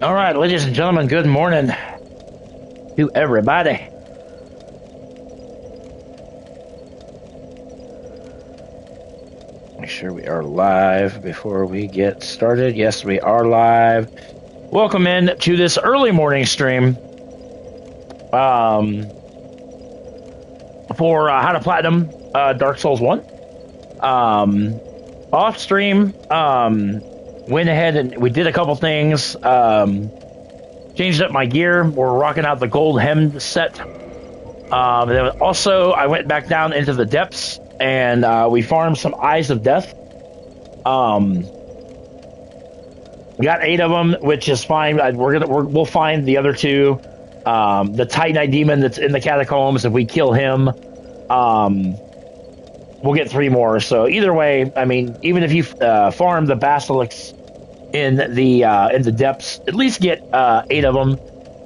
All right, ladies and gentlemen, good morning to everybody. Make sure we are live before we get started. Yes, we are live. Welcome in to this early morning stream for How to Platinum Dark Souls 1. Off stream, went ahead and we did a couple things. Changed up my gear. We're rocking out the gold hem set. And then also, I went back down into the depths and we farmed some Eyes of Death. We got 8 of them, which is fine. We'll find the other 2. The Titanite demon that's in the catacombs. If we kill him, we'll get 3 more. So either way, I mean, even if you farm the basilisks in the depths, at least get 8 of them.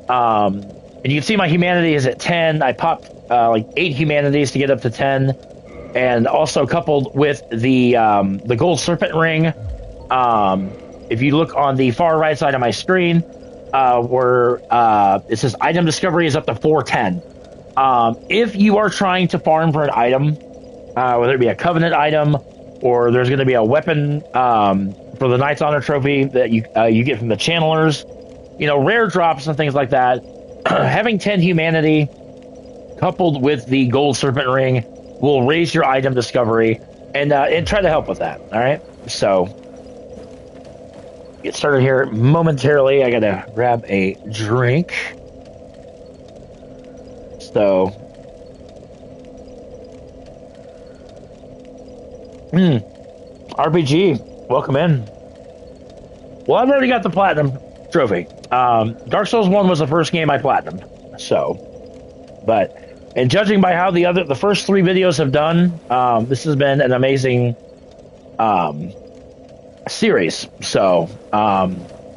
And you can see my humanity is at 10. I popped like 8 humanities to get up to 10, and also coupled with the gold serpent ring. If you look on the far right side of my screen, where it says item discovery is up to 410. If you are trying to farm for an item, whether it be a covenant item or there's going to be a weapon for the Knight's Honor trophy that you get from the channelers, you know, rare drops and things like that, having 10 humanity coupled with the gold serpent ring will raise your item discovery and try to help with that. All right, so get started here momentarily. I gotta grab a drink. So RPG, welcome in. Well, I've already got the platinum trophy. Dark Souls 1 was the first game I platinumed. So, and judging by how the first 3 videos have done, this has been an amazing series. So,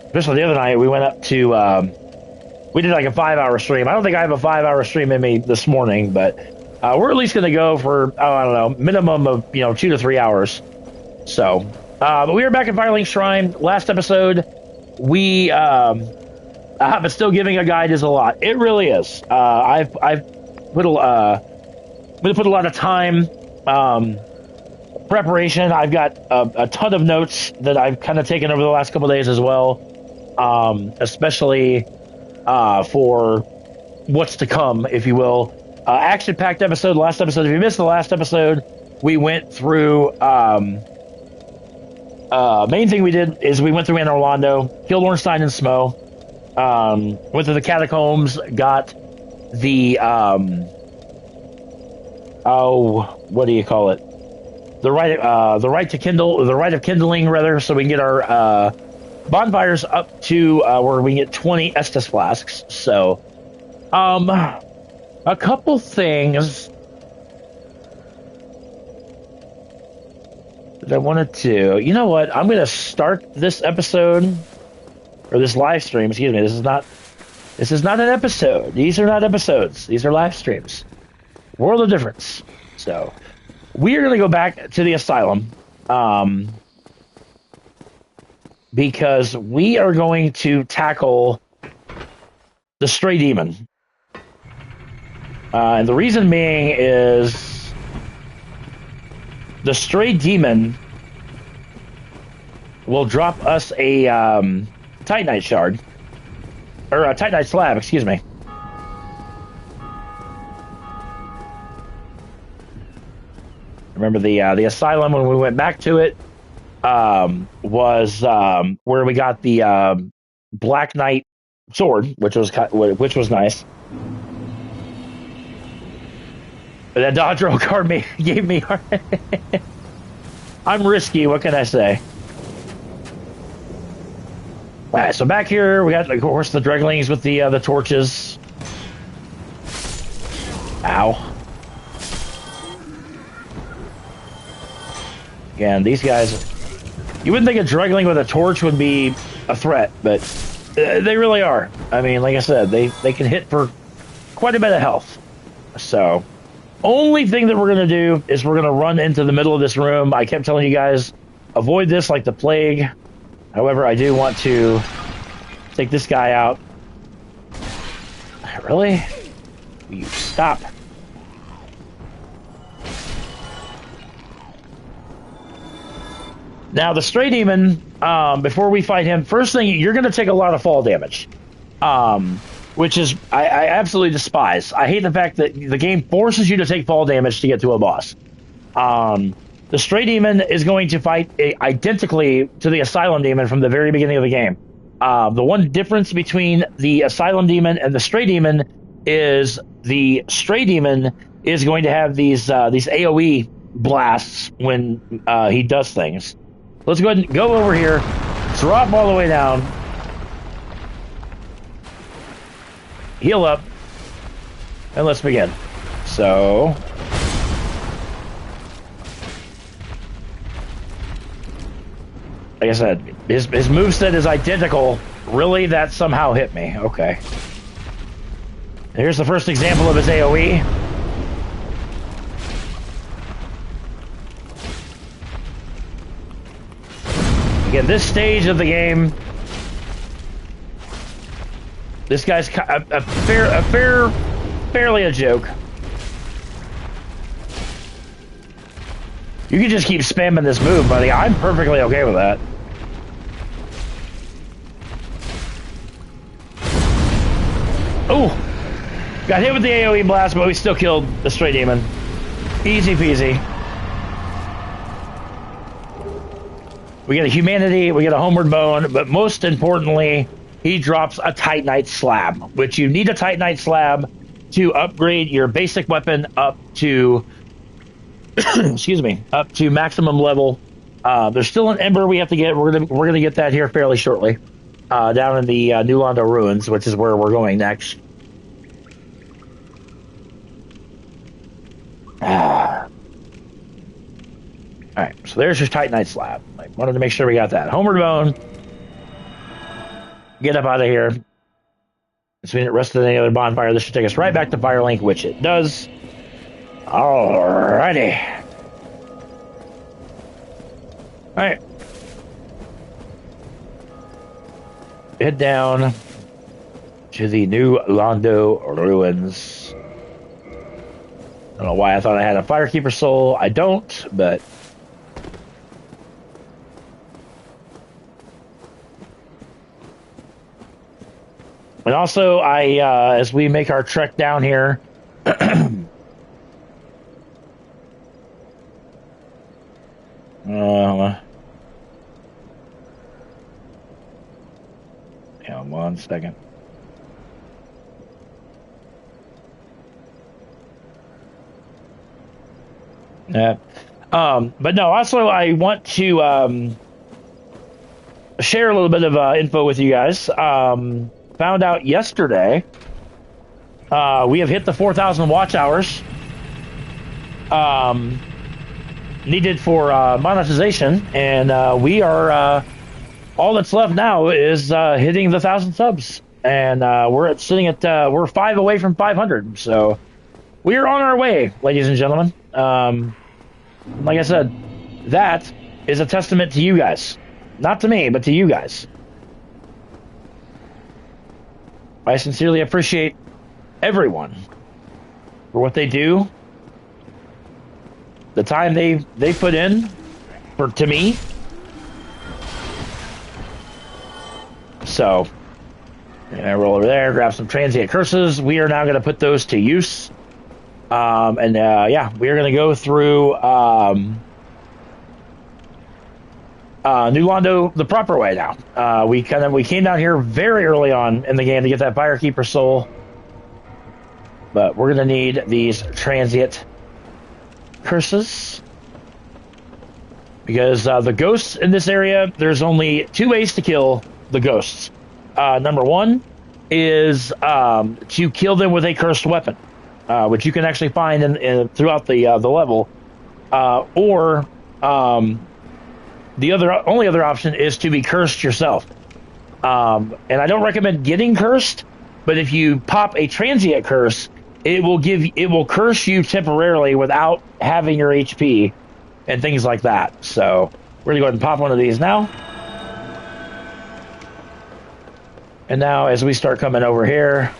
especially the other night, we went up to we did like a 5-hour stream. I don't think I have a 5-hour stream in me this morning, but we're at least going to go for, I don't know, minimum of 2 to 3 hours. So, but we are back at Firelink Shrine. Last episode, we but still giving a guide is a lot. It really is. I've put a lot of time preparation. I've got a ton of notes that I've kind of taken over the last couple of days as well, especially for what's to come, if you will. Action-packed episode. Last episode. If you missed the last episode, we went through. Main thing we did is we went through Anne Orlando, killed Ornstein and Smo, went to the catacombs, got the what do you call it? The right of kindling, rather, so we can get our bonfires up to where we can get 20 Estus flasks. So, a couple things that I wanted to. You know what? I'm going to start this episode, or this live stream. Excuse me. This is not an episode. These are not episodes. These are live streams. World of difference. So, we are going to go back to the asylum, because we are going to tackle the stray demon. And the reason being is the stray demon will drop us a Titanite shard, or a Titanite slab, excuse me. Remember the asylum, when we went back to it, was where we got the Black Knight sword, which was nice. But that dodge roll card gave me heart. I'm risky. What can I say? All right, so back here we got, of course, the Dreglings with the torches. Ow. Again, these guys, you wouldn't think a Dregling with a torch would be a threat, but they really are. I mean, like I said, they can hit for quite a bit of health. So, only thing that we're going to do is we're going to run into the middle of this room. I kept telling you guys, avoid this like the plague. However, I do want to Take this guy out. Really? Will you stop? Now, the Stray Demon, before we fight him, first thing, you're going to take a lot of fall damage. Which is, I absolutely despise. I hate the fact that the game forces you to take fall damage to get to a boss. The Stray Demon is going to fight identically to the Asylum Demon from the very beginning of the game. The one difference between the Asylum Demon and the Stray Demon is the Stray Demon is going to have these AoE blasts when he does things. Let's go ahead and go over here, drop all the way down, heal up, and let's begin. So, like I said, his moveset is identical. Really, that somehow hit me. Okay. Here's the first example of his AoE. Again, this stage of the game, this guy's fairly a joke. You can just keep spamming this move, buddy. I'm perfectly okay with that. Oh, got hit with the AoE blast, but we still killed the Stray Demon. Easy peasy. We get a Humanity, we get a Homeward Bone, but most importantly, he drops a Titanite Slab, which you need a Titanite Slab to upgrade your basic weapon up to, excuse me, up to maximum level. There's still an Ember we have to get. We're gonna get that here fairly shortly, down in the New Londo Ruins, which is where we're going next. All right, so there's your Titanite Slab. I wanted to make sure we got that. Homeward Bone. Get up out of here. As we rest of any other bonfire, this should take us right back to Firelink, which it does. Alrighty. Alright. Head down to the New Londo Ruins. I don't know why I thought I had a Firekeeper soul. I don't, but... And also, as we make our trek down here, hang on one second. Yeah. But no, also I want to share a little bit of info with you guys. Found out yesterday we have hit the 4,000 watch hours needed for monetization, and we are all that's left now is hitting the 1,000 subs, and we're we're 5 away from 500, so we are on our way, ladies and gentlemen. Like I said, that is a testament to you guys, not to me, but to you guys. I sincerely appreciate everyone for what they do, the time they put in to me. So, I roll over there, grab some transient curses. We are now going to put those to use, yeah, we are going to go through New Londo the proper way now. We came down here very early on in the game to get that Firekeeper soul, but we're gonna need these transient curses because the ghosts in this area, there's only 2 ways to kill the ghosts. Number 1 is to kill them with a cursed weapon, which you can actually find throughout the level, or the only other option is to be cursed yourself. And I don't recommend getting cursed, but if you pop a transient curse, it will curse you temporarily without having your HP and things like that. So we're gonna go ahead and pop one of these now. And now as we start coming over here,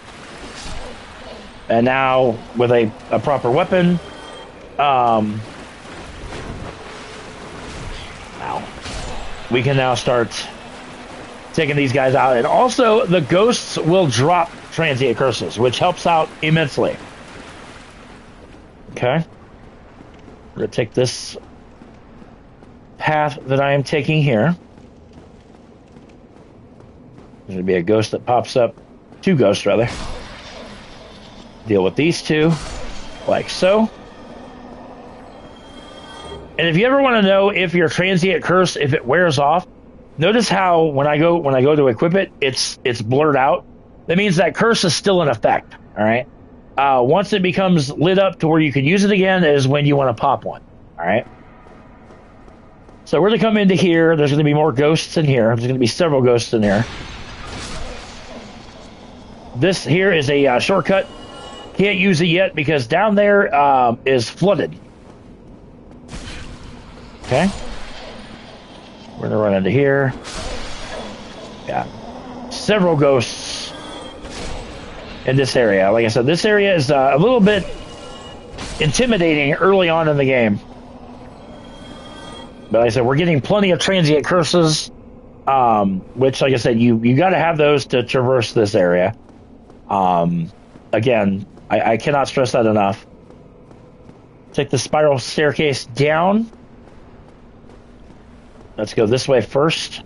and now with a proper weapon, we can now start taking these guys out. And also, the ghosts will drop transient curses, which helps out immensely. Okay. We're going to take this path that I am taking here. There's going to be a ghost that pops up. 2 ghosts, rather. Deal with these 2, like so. And if you ever want to know if your transient curse, if it wears off, notice how when I go to equip it, it's blurred out. That means that curse is still in effect. All right. Once it becomes lit up to where you can use it again is when you want to pop one. All right. So we're going to come into here. There's going to be more ghosts in here. There's going to be several ghosts in here. This here is a shortcut. Can't use it yet because down there is flooded. Okay. We're going to run into here. Yeah. Several ghosts in this area. Like I said, this area is a little bit intimidating early on in the game. But like I said, we're getting plenty of transient curses, which, like I said, you got to have those to traverse this area. Again, I cannot stress that enough. Take the spiral staircase down. Let's go this way first.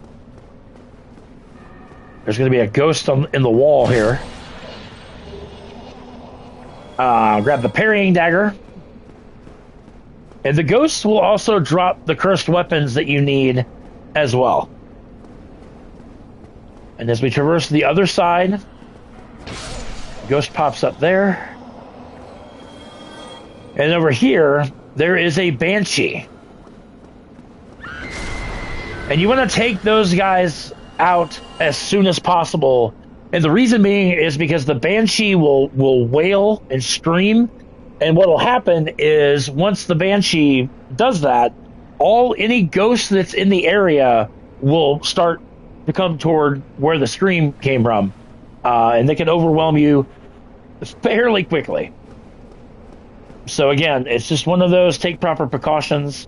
There's going to be a ghost in the wall here. Grab the parrying dagger. And the ghosts will also drop the cursed weapons that you need as well. And as we traverse the other side, ghost pops up there. And over here, there is a banshee. And you want to take those guys out as soon as possible. And the reason being is because the banshee will wail and scream. And what will happen is once the banshee does that, any ghost that's in the area will start to come toward where the scream came from. And they can overwhelm you fairly quickly. So again, it's just one of those, take proper precautions.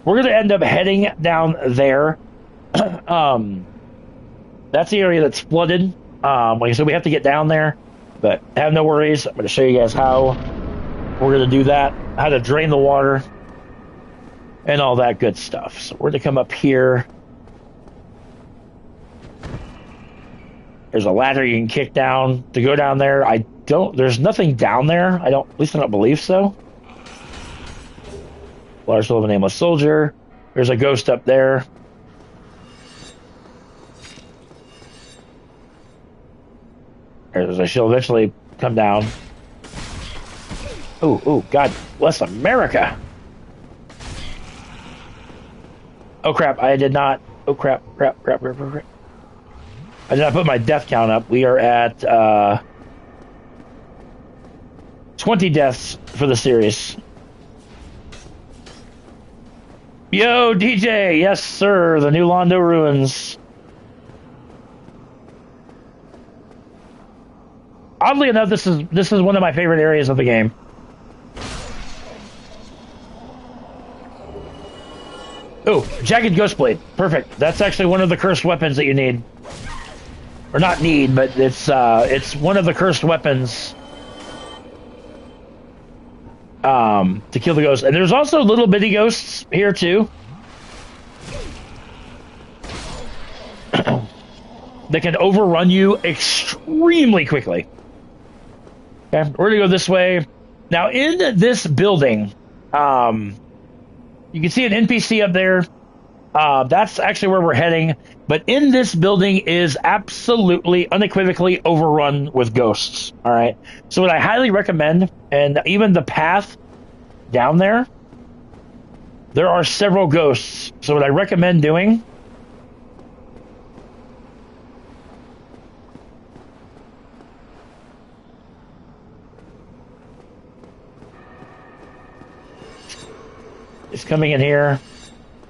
We're going to end up heading down there. That's the area that's flooded. Like I said, we have to get down there, but have no worries. I'm going to show you guys how we're going to do that, how to drain the water, and all that good stuff. So we're going to come up here. There's a ladder you can kick down to go down there. There's nothing down there. At least I don't believe so. Large soul of a nameless soldier. There's a ghost up there. She'll eventually come down. Ooh, God bless America. Oh, crap. I did not. Oh, crap. I did not put my death count up. We are at 20 deaths for the series. Yo, DJ. Yes, sir. The new Londo Ruins. Oddly enough, this is one of my favorite areas of the game. Oh, Jagged Ghostblade. Perfect. That's actually one of the cursed weapons that you need. Or not need, but it's one of the cursed weapons to kill the ghosts. And there's also little bitty ghosts here too. That can overrun you extremely quickly. Okay, we're gonna go this way. Now in this building, you can see an NPC up there. That's actually where we're heading. But in this building is absolutely, unequivocally overrun with ghosts. All right. So what I highly recommend, and even the path down there are several ghosts. So what I recommend doing is coming in here,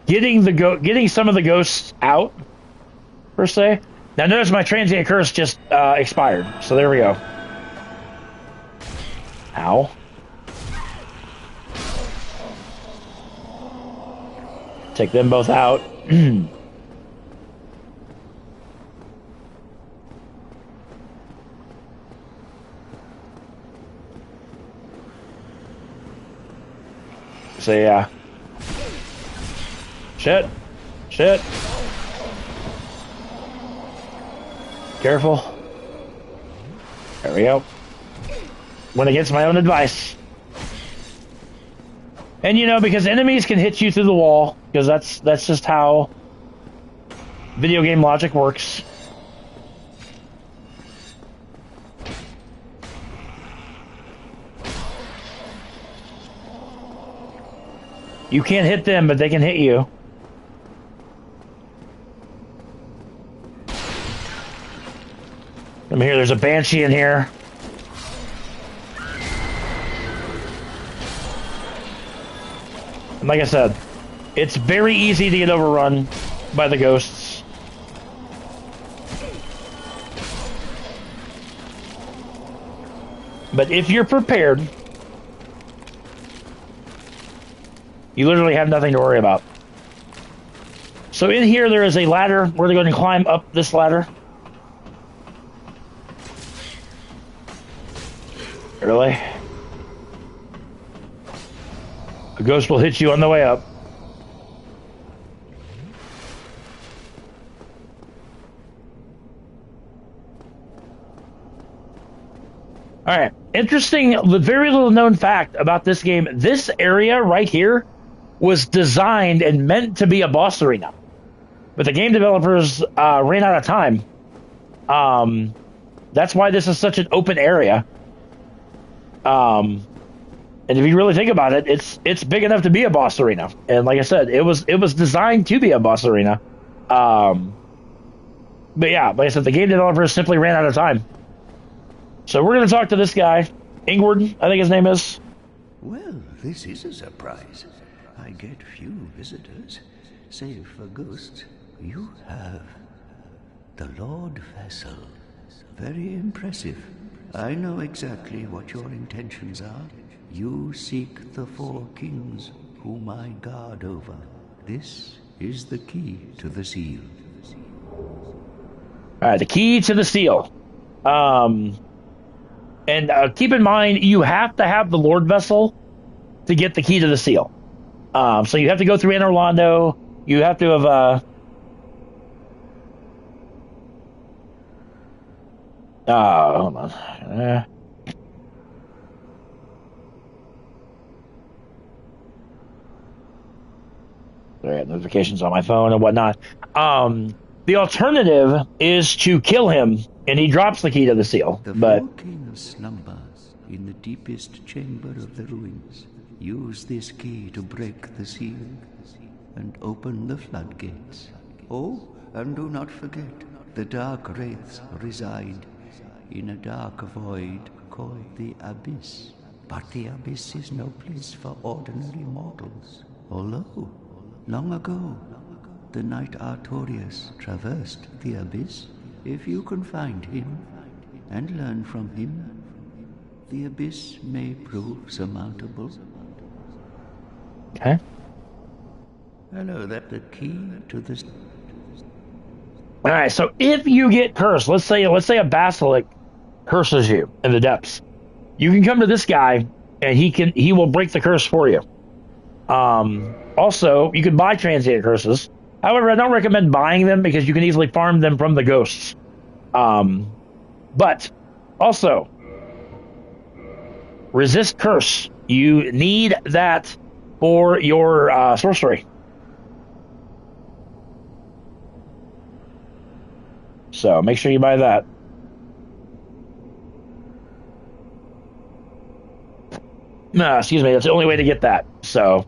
getting some of the ghosts out, per se. Now notice my transient curse just expired. So there we go. Ow. Take them both out. So yeah. Shit. Shit. Careful. There we go. Went against my own advice. And you know, because enemies can hit you through the wall, because that's just how video game logic works. You can't hit them, but they can hit you. Come here, there's a banshee in here. And like I said, it's very easy to get overrun by the ghosts. But if you're prepared, you literally have nothing to worry about. So in here there is a ladder. We're going to climb up this ladder. Really? A ghost will hit you on the way up. Alright. Interesting, very little known fact about this game. This area right here was designed and meant to be a boss arena. But the game developers ran out of time. That's why this is such an open area. And if you really think about it, it's big enough to be a boss arena. And like I said, it was designed to be a boss arena. But yeah, like I said, the game developers simply ran out of time. So we're going to talk to this guy, Ingward, I think his name is. Well, this is a surprise. I get few visitors, save for ghosts. You have the Lord Vessel. Very impressive. I know exactly what your intentions are. You seek the four kings whom I guard over. This is the key to the seal. Alright, the key to the seal. And keep in mind, you have to have the Lord Vessel to get the key to the seal. So you have to go through Anor Londo. You have to have... hold on. I got notifications on my phone and whatnot. The alternative is to kill him, and he drops the key to the seal. The but four kings slumber in the deepest chamber of the ruins. Use this key to break the seal and open the floodgates. Oh, and do not forget, the dark wraiths reside in a dark void called the Abyss. But the Abyss is no place for ordinary mortals. Although, long ago, the knight Artorias traversed the Abyss. If you can find him and learn from him, the Abyss may prove surmountable. okay. Hello, that the key to this. All right. So if you get cursed, let's say a basilisk curses you in the depths, you can come to this guy, and he will break the curse for you. Also, you can buy transient curses. However, I don't recommend buying them because you can easily farm them from the ghosts. But also, resist curse. You need that for your sorcery. So make sure you buy that. No, excuse me. That's the only way to get that. So,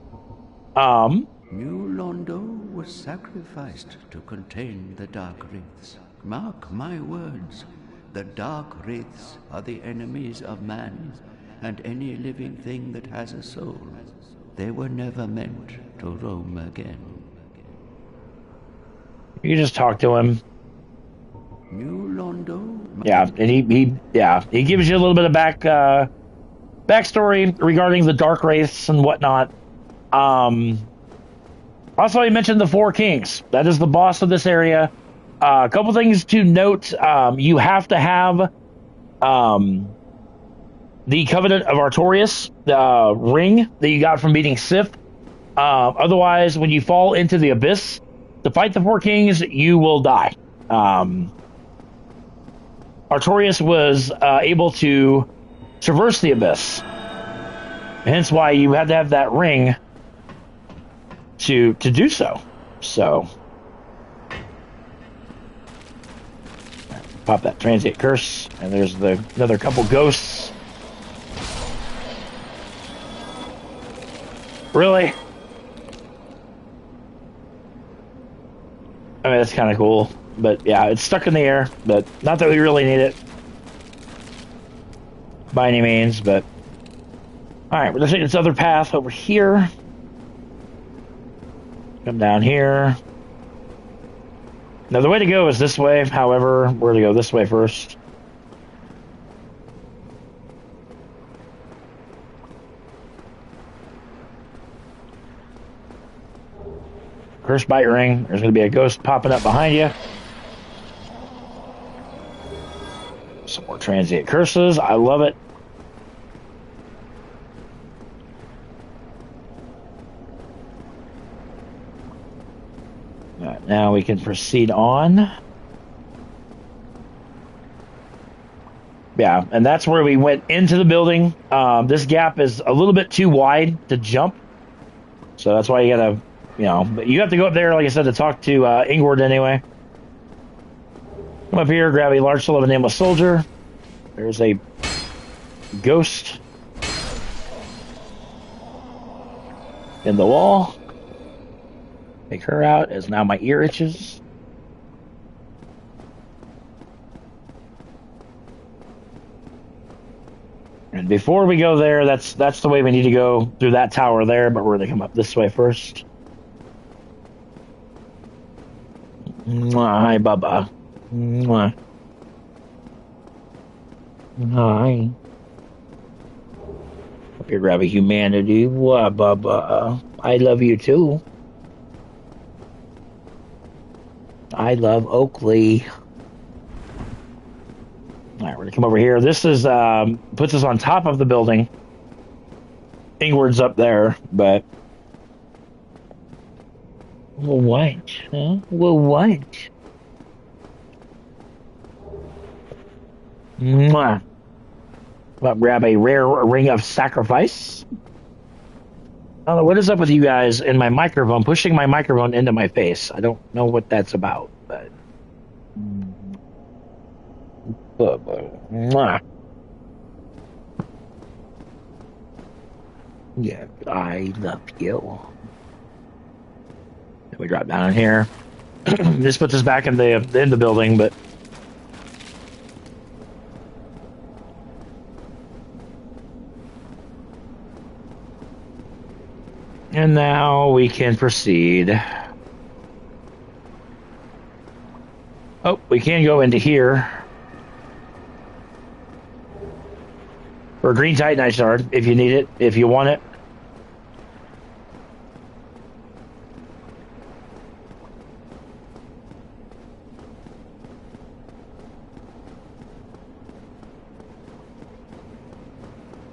New Londo was sacrificed to contain the Dark Wraiths. Mark my words, the Dark Wraiths are the enemies of man and any living thing that has a soul. They were never meant to roam again. you can just talk to him. New Londo? Yeah, and he gives you a little bit of backstory regarding the Dark Wraiths and whatnot. Also, he mentioned the Four Kings. That is the boss of this area. A couple things to note. You have to have the Covenant of Artorias, the ring that you got from beating Sif. Otherwise, when you fall into the abyss to fight the Four Kings, you will die. Artorias was able to traverse the abyss. Hence why you had to have that ring to do so. So, pop that transient curse, and there's another couple ghosts. Really? I mean, that's kind of cool. But yeah, it's stuck in the air, but not that we really need it by any means, but alright, we're gonna take this other path over here. Come down here. Now the way to go is this way, however, we're gonna go this way first. Curse bite ring. There's gonna be a ghost popping up behind you. Some more transient curses. I love it. All right, now we can proceed on. Yeah, and that's where we went into the building. This gap is a little bit too wide to jump. So that's why you gotta, but you have to go up there, like I said, to talk to Ingward anyway. Come up here, grab a large soul of a nameless soldier. There's a ghost in the wall. Take her out, as now my ear itches. And before we go there, that's the way we need to go, through that tower there, but we're going to come up this way first. Mwah, hi, Bubba. Mwah. Hi. Hope you're grabbing humanity. What, Bubba? I love you too. I love Oakley. Alright, we're gonna come over here. This is puts us on top of the building. Ingward's up there, but well, what? Huh? Well, what? Mwah. Well, grab a rare ring of sacrifice. I don't know what is up with you guys in my microphone, pushing my microphone into my face. I don't know what that's about, but mwah. Yeah, I love you. Then we drop down in here. This puts us back in the building, but and now we can proceed. Oh, we can go into here for a green Titanite shard if you need it, if you want it.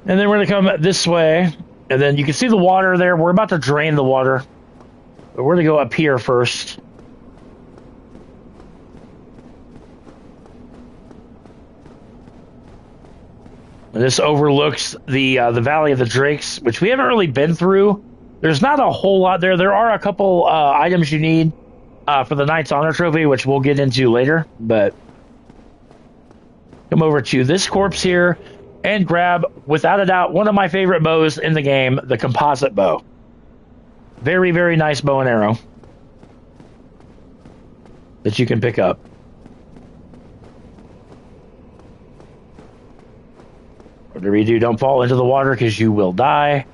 And then we're going to come this way, and then you can see the water there. We're about to drain the water, but we're going to go up here first. And this overlooks the Valley of the Drakes, which we haven't really been through. There's not a whole lot there. There are a couple items you need for the Knight's Honor Trophy, which we'll get into later. But come over to this corpse here and grab, without a doubt, one of my favorite bows in the game, the composite bow. Very, very nice bow and arrow that you can pick up. Whatever you do, don't fall into the water because you will die.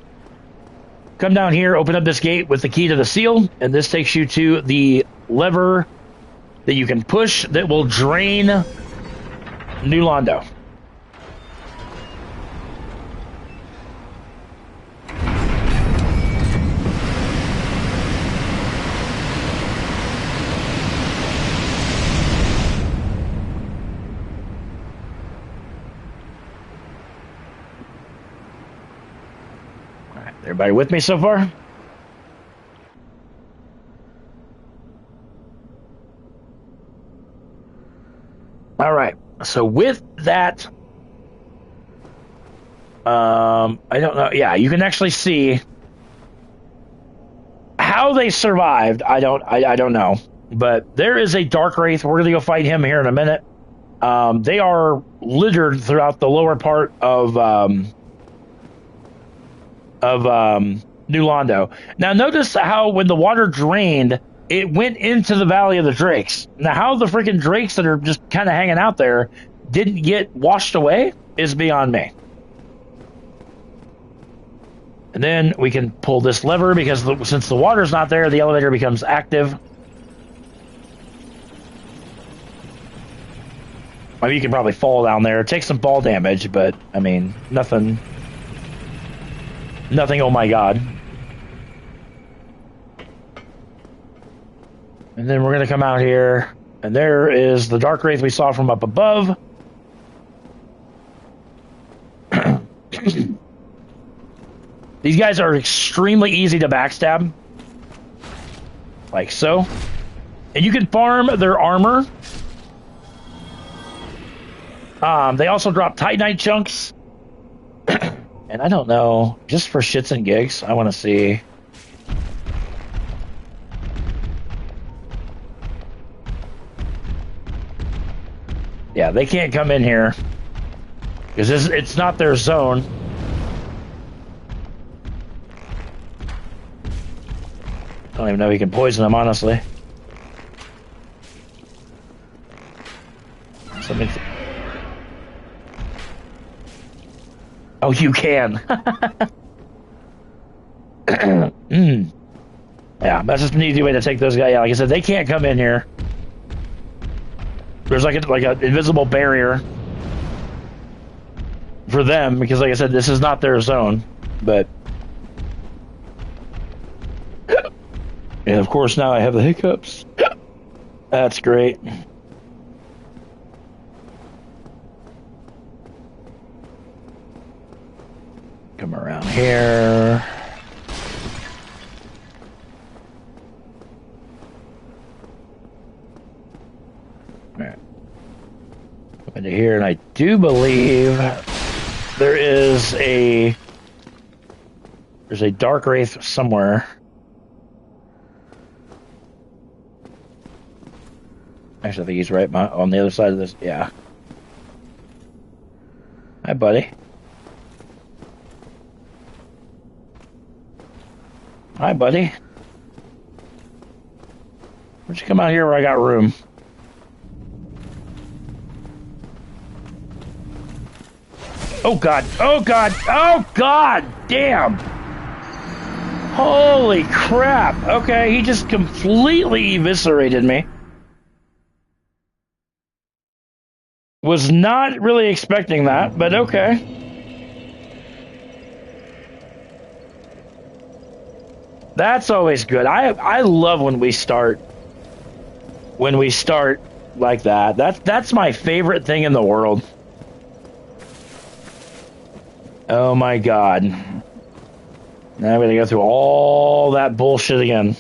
Come down here, open up this gate with the key to the seal, and this takes you to the lever that you can push that will drain New Londo. All right, everybody with me so far? All right. So with that, I don't know. Yeah, you can actually see how they survived. I don't know. But there is a Dark Wraith. We're gonna go fight him here in a minute. They are littered throughout the lower part of New Londo. Now notice how when the water drained, it went into the Valley of the Drakes. Now, how the freaking Drakes that are just kind of hanging out there didn't get washed away is beyond me. And then we can pull this lever because since the water's not there, the elevator becomes active. I mean, you can probably fall down there, take some fall damage, but I mean, nothing, oh my god. And then we're going to come out here, and there is the Dark Wraith we saw from up above. These guys are extremely easy to backstab. Like so. And you can farm their armor. They also drop Titanite chunks. And I don't know, just for shits and gigs, I want to see... Yeah, they can't come in here because it's not their zone. I don't even know if he can poison them, honestly. Oh, you can. Yeah, that's just an easy way to take those guys. Yeah, like I said, they can't come in here. There's like an invisible barrier for them because, like I said, this is not their zone. But and of course now I have the hiccups. That's great. Come around here. Into here, and I do believe there's a Dark Wraith somewhere. Actually, I think he's right on the other side of this. Yeah. Hi, buddy. Hi, buddy. Why'd you come out here where I got room? Oh god, oh god, oh god, damn! Holy crap, okay, he just completely eviscerated me. Was not really expecting that, but okay. That's always good. I love when we start like that. That's my favorite thing in the world. Oh my god. Now I'm gonna go through all that bullshit again.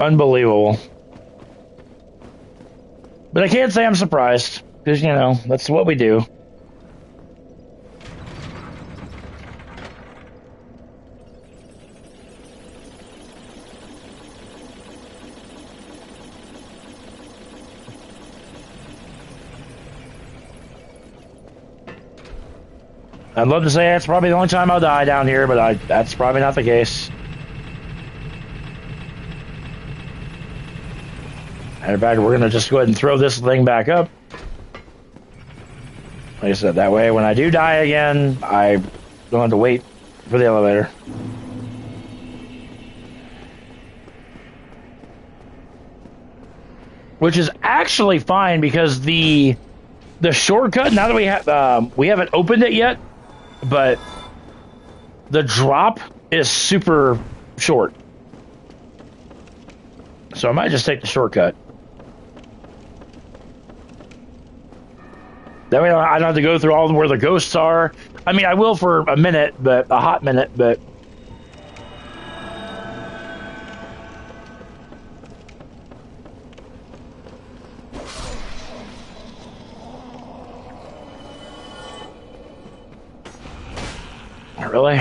Unbelievable. But I can't say I'm surprised, because, you know, that's what we do. I'd love to say it's probably the only time I'll die down here, but that's probably not the case. Matter of fact, we're going to just go ahead and throw this thing back up. Like I said, that way when I do die again, I Don't have to wait for the elevator. Which is actually fine because the shortcut, now that we haven't opened it yet, but the drop is super short. So I might just take the shortcut. That way I don't have to go through all where the ghosts are. I mean, I will for a minute, but a hot minute, but... Really?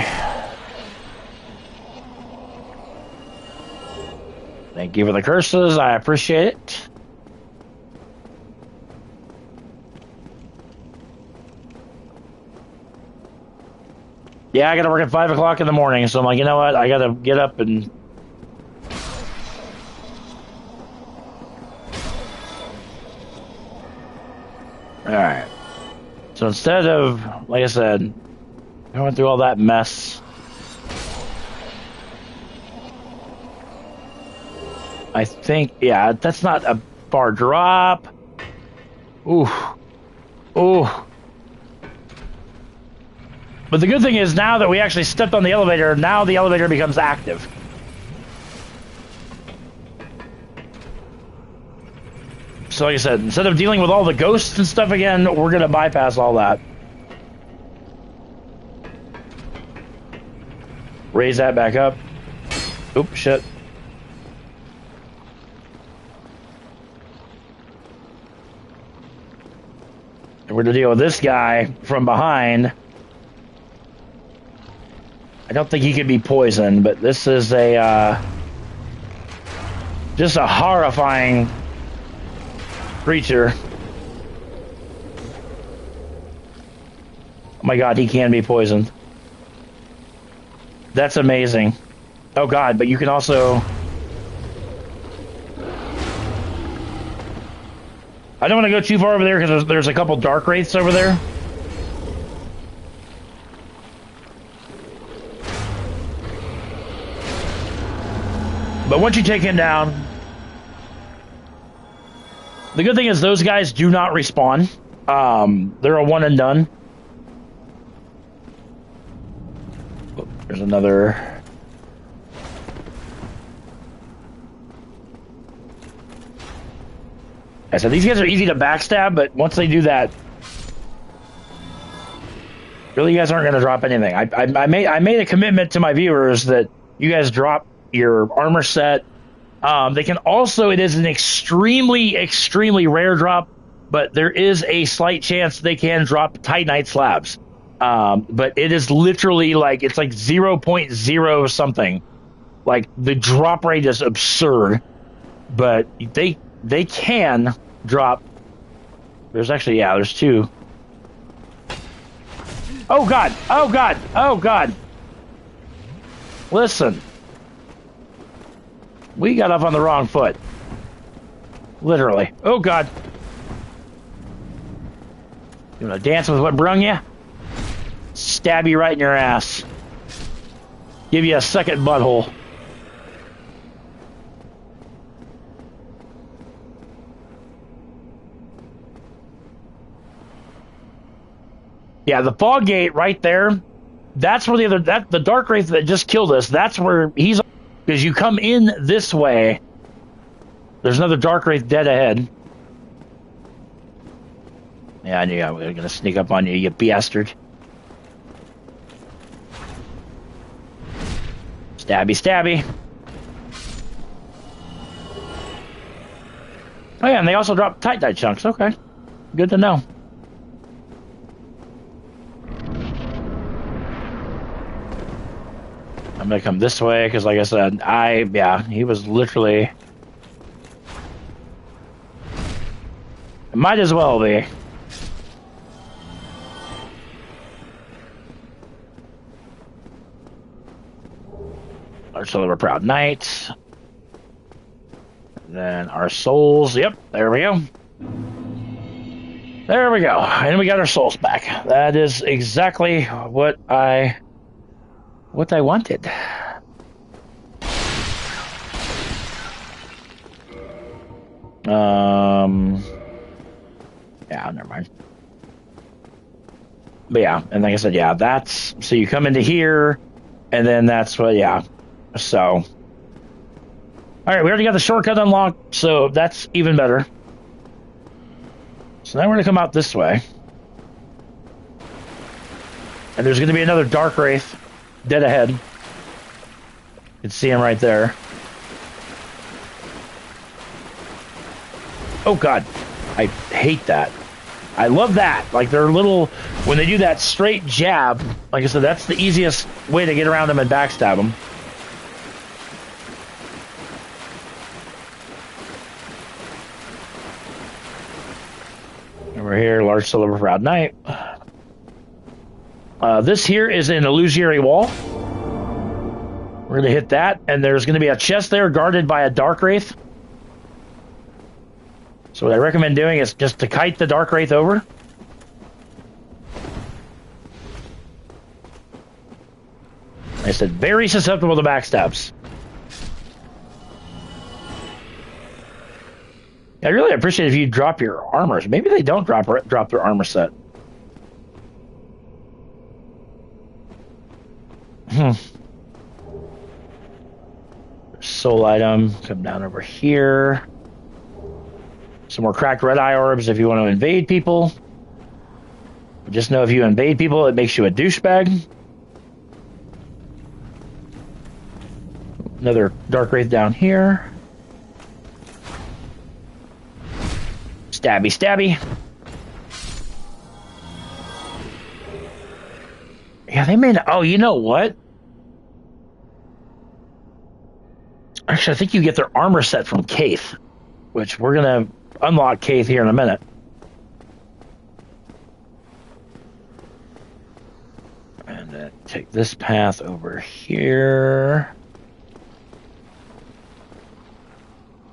Thank you for the curses. I appreciate it. Yeah, I gotta work at 5 o'clock in the morning, so I'm like, you know what? I gotta get up and... Alright. So instead of, like I said, going through all that mess, I think, yeah, that's not a far drop. Ooh. Ooh. But the good thing is now that we actually stepped on the elevator, now the elevator becomes active. So like I said, instead of dealing with all the ghosts and stuff again, we're going to bypass all that. Raise that back up. Oop, shit. And we're going to deal with this guy from behind. I don't think he could be poisoned, but this is a, just a horrifying creature. Oh my god, he can be poisoned. That's amazing. Oh god, but you can also... I don't want to go too far over there because there's a couple dark wraiths over there. But once you take him down, the good thing is those guys do not respawn. They're a one and done. Oh, there's another. I said these guys are easy to backstab, but once they do that, really, you guys aren't going to drop anything. I made a commitment to my viewers that you guys drop your armor set. They can also, it is an extremely rare drop, but there is a slight chance they can drop Titanite slabs. But it is literally like, it's like 0.0 something. Like the drop rate is absurd, but they can drop. There's actually, yeah, there's two. Oh god, oh god, oh god. Listen. We got off on the wrong foot. Literally. Oh, God. You want to dance with what brung you? Stab you right in your ass. Give you a second butthole. Yeah, the fog gate right there. That's where the dark wraith that just killed us. That's where he's... Because you come in this way, there's another dark wraith dead ahead. Yeah, I knew I was going to sneak up on you, you bastard. Stabby, stabby. Oh yeah, and they also drop Titanite chunks. Okay, good to know. I'm gonna come this way because, like I said, yeah, he was literally. It might as well be. Our Silver Proud Knights. And then our souls. Yep, there we go. There we go. And we got our souls back. That is exactly what I wanted. Yeah, never mind. But yeah, and like I said, yeah, that's so you come into here, and then that's what, yeah. So, all right, we already got the shortcut unlocked, so that's even better. So now we're gonna come out this way, and there's gonna be another Dark Wraith dead ahead. You can see him right there. Oh God, I hate that. I love that. Like, they're little, when they do that straight jab, like I said, that's the easiest way to get around them and backstab them. Over here, large silver proud knight. This here is an illusory wall. We're going to hit that, and there's going to be a chest there guarded by a Dark Wraith. So what I recommend doing is just to kite the Dark Wraith over. Like I said, very susceptible to backstabs. I really appreciate if you drop your armors. Maybe they don't drop their armor set. Soul item. Come down over here. Some more cracked red eye orbs if you want to invade people. Just know if you invade people, it makes you a douchebag. Another Dark Wraith down here. Stabby, stabby. Yeah, they may not. Oh, you know what? Actually, I think you get their armor set from Kaith, which we're going to unlock Kaith here in a minute. And then take this path over here.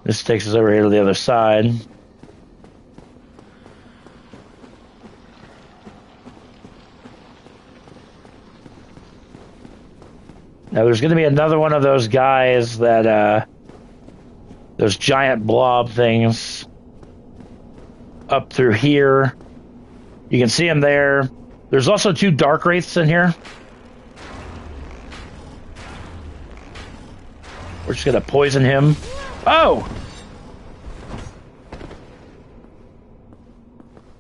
This takes us over here to the other side. Now there's going to be another one of those guys that, those giant blob things up through here. You can see them there. There's also two Dark Wraiths in here. We're just going to poison him. Oh!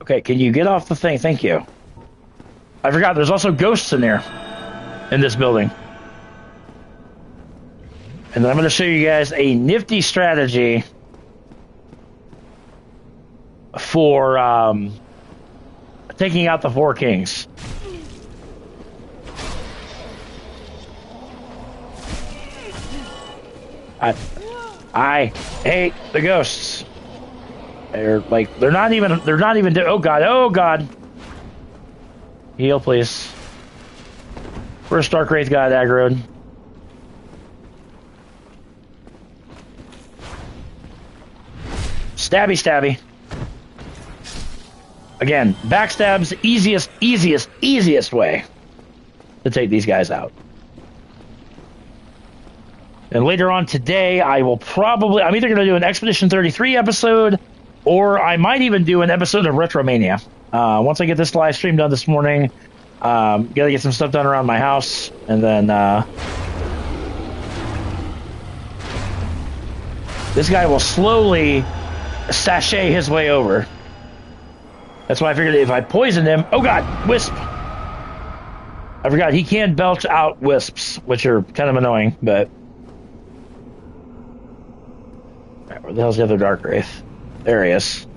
Okay, can you get off the thing? Thank you. I forgot, there's also ghosts in here. In this building. And then I'm going to show you guys a nifty strategy for taking out the four kings. I hate the ghosts. They're not even oh God. Heal, please. First Dark Wraith got aggroed. Stabby, stabby. Again, backstab's easiest way to take these guys out. And later on today, I'm either going to do an Expedition 33 episode, or I might even do an episode of Retromania. Once I get this live stream done this morning, gotta get some stuff done around my house, and then this guy will slowly sashay his way over. That's why I figured if I poisoned him... Oh God, wisp! I forgot, he can belch out wisps, which are kind of annoying, but... Right, where the hell's the other Dark Wraith? There he is.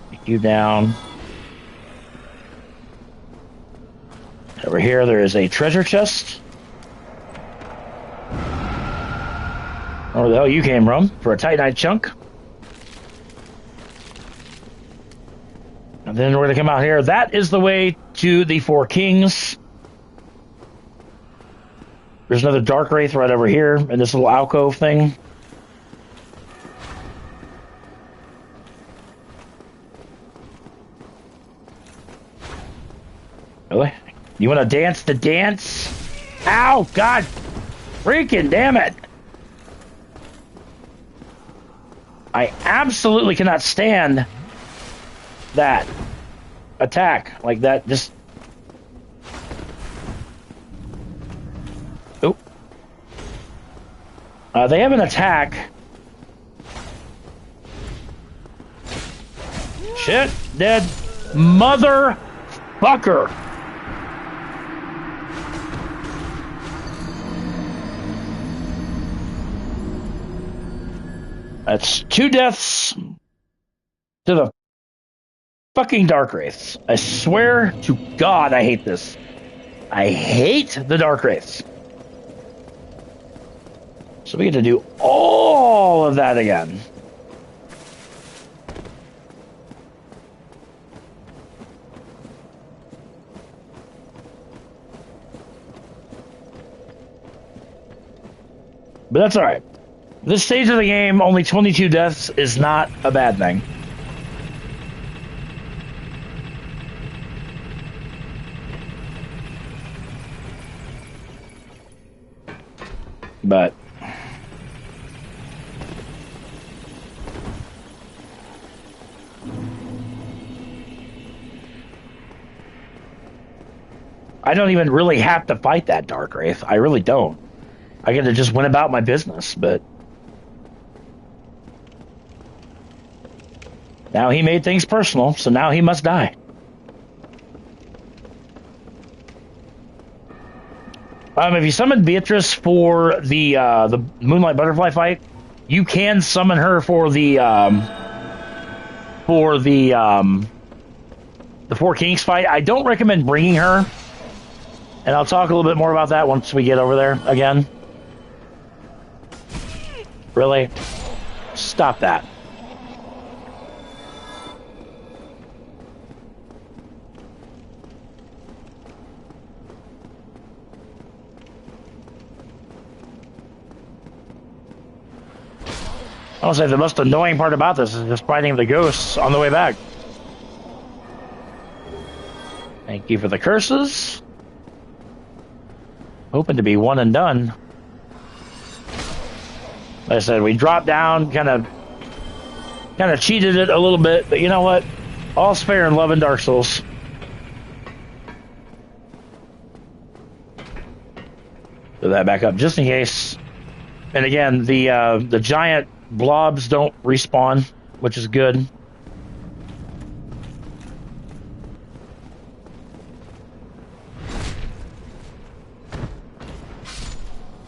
Take you down. Over here, there is a treasure chest. Where the hell you came from? For a Titanite chunk. And then we're going to come out here. That is the way to the Four Kings. There's another Dark Wraith right over here in this little alcove thing. Really? You want to dance the dance? Ow! God! Freaking damn it! I absolutely cannot stand that attack like that. Just oh, they have an attack. Shit, dead motherfucker. That's 2 deaths to the fucking Dark Wraiths. I swear to God, I hate this. I hate the Dark Wraiths. So we get to do all of that again. But that's alright. This stage of the game, only 22 deaths is not a bad thing. But I don't even really have to fight that Dark Wraith. I really don't. I get to just went about my business, but now he made things personal, so now he must die. If you summon Beatrice for the Moonlight Butterfly fight, you can summon her for the Four Kings fight. I don't recommend bringing her, and I'll talk a little bit more about that once we get over there again. Really? Stop that. I'll say the most annoying part about this is just fighting the ghosts on the way back. Thank you for the curses. Hoping to be one and done. Like I said, we dropped down, kind of cheated it a little bit, but you know what? All's fair in love and Dark Souls. Throw that back up just in case. And again, the giant blobs don't respawn, which is good.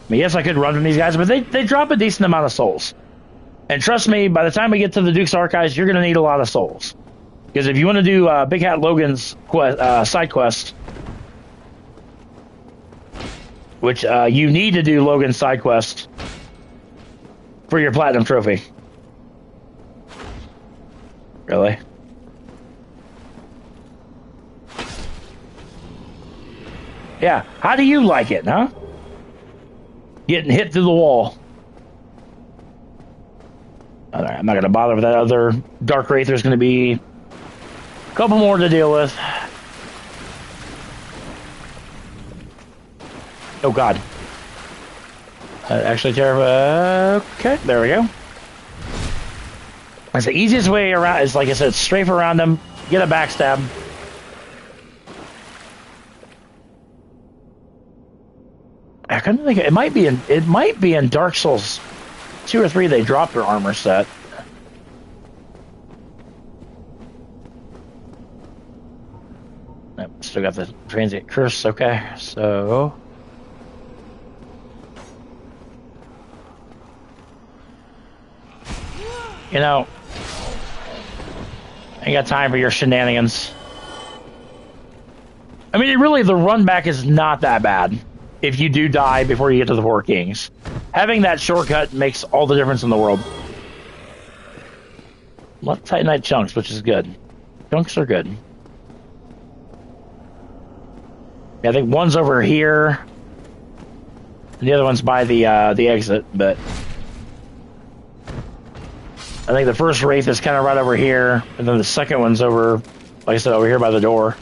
I mean, yes, I could run from these guys, but they drop a decent amount of souls. And trust me, by the time we get to the Duke's Archives, you're going to need a lot of souls. Because if you want to do Big Hat Logan's side quest, which you need to do Logan's side quest for your Platinum Trophy. Really? Yeah, how do you like it, huh? Getting hit through the wall. All right, I'm not going to bother with that other Dark Wraith. There's going to be a couple more to deal with. Oh, God. Actually, okay, there we go. That's the easiest way around. Is like I said, strafe around them, get a backstab. I couldn't think. It might be in Dark Souls 2 or 3. They dropped their armor set. Nope, still got the transient curse. Okay, so you know, I ain't got time for your shenanigans. I mean, really, the run back is not that bad. If you do die before you get to the Four Kings, having that shortcut makes all the difference in the world. A lot of Titanite chunks, which is good. Chunks are good. Yeah, I think one's over here. And the other one's by the exit, but I think the first wraith is kind of right over here, and then the second one's over, like I said, over here by the door.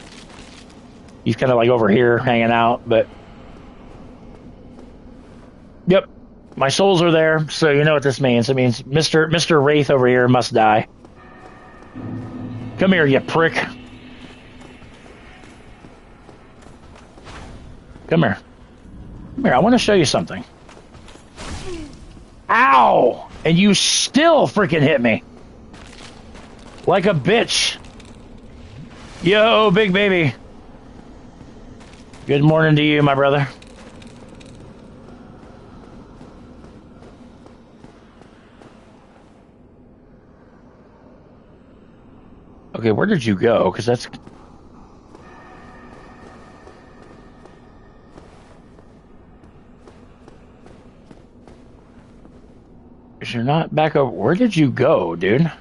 He's kind of like over here hanging out, but yep, my souls are there, so you know what this means. It means Mr. Wraith over here must die. Come here, you prick. Come here. Come here, I want to show you something. Ow! And you still freaking hit me. Like a bitch. Yo, big baby. Good morning to you, my brother. Okay, where did you go? Because that's... You're not back over. Where did you go, dude?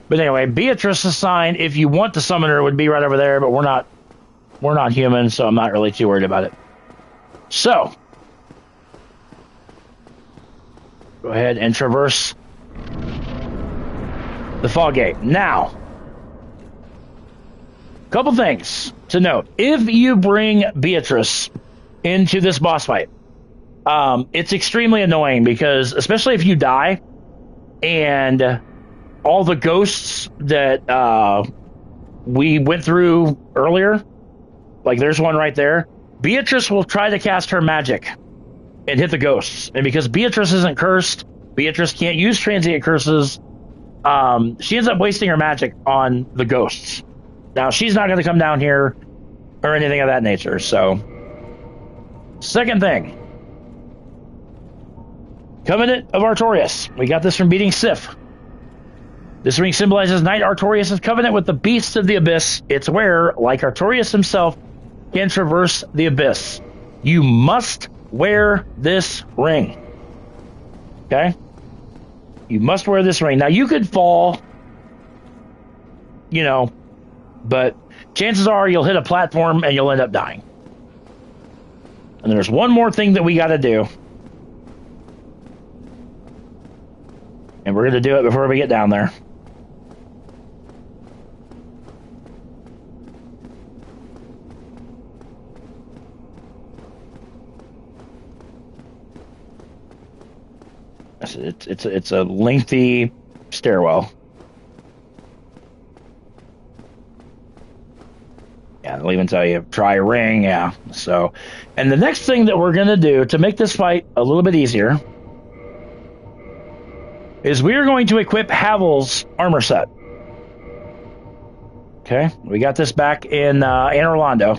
But anyway, Beatrice's sign, if you want to summon her, would be right over there, but we're not human, so I'm not really too worried about it. So, go ahead and traverse the fog gate. Now, couple things to note. If you bring Beatrice into this boss fight, it's extremely annoying because, especially if you die and all the ghosts that we went through earlier, like there's one right there, Beatrice will try to cast her magic and hit the ghosts. And because Beatrice isn't cursed, Beatrice can't use transient curses, she ends up wasting her magic on the ghosts. Now, she's not going to come down here or anything of that nature, so... Second thing. Covenant of Artorias. We got this from beating Sif. This ring symbolizes Knight Artorias' covenant with the beasts of the abyss. It's where, like Artorias himself, can traverse the abyss. You must wear this ring. Okay? You must wear this ring. Now, you could fall, you know, but chances are you'll hit a platform and you'll end up dying. And there's one more thing that we got to do. And we're going to do it before we get down there. It's a lengthy stairwell. Yeah, they'll even tell you, try a ring, yeah. So, and the next thing that we're going to do to make this fight a little bit easier is we are going to equip Havel's armor set. Okay, we got this back in Anne Orlando.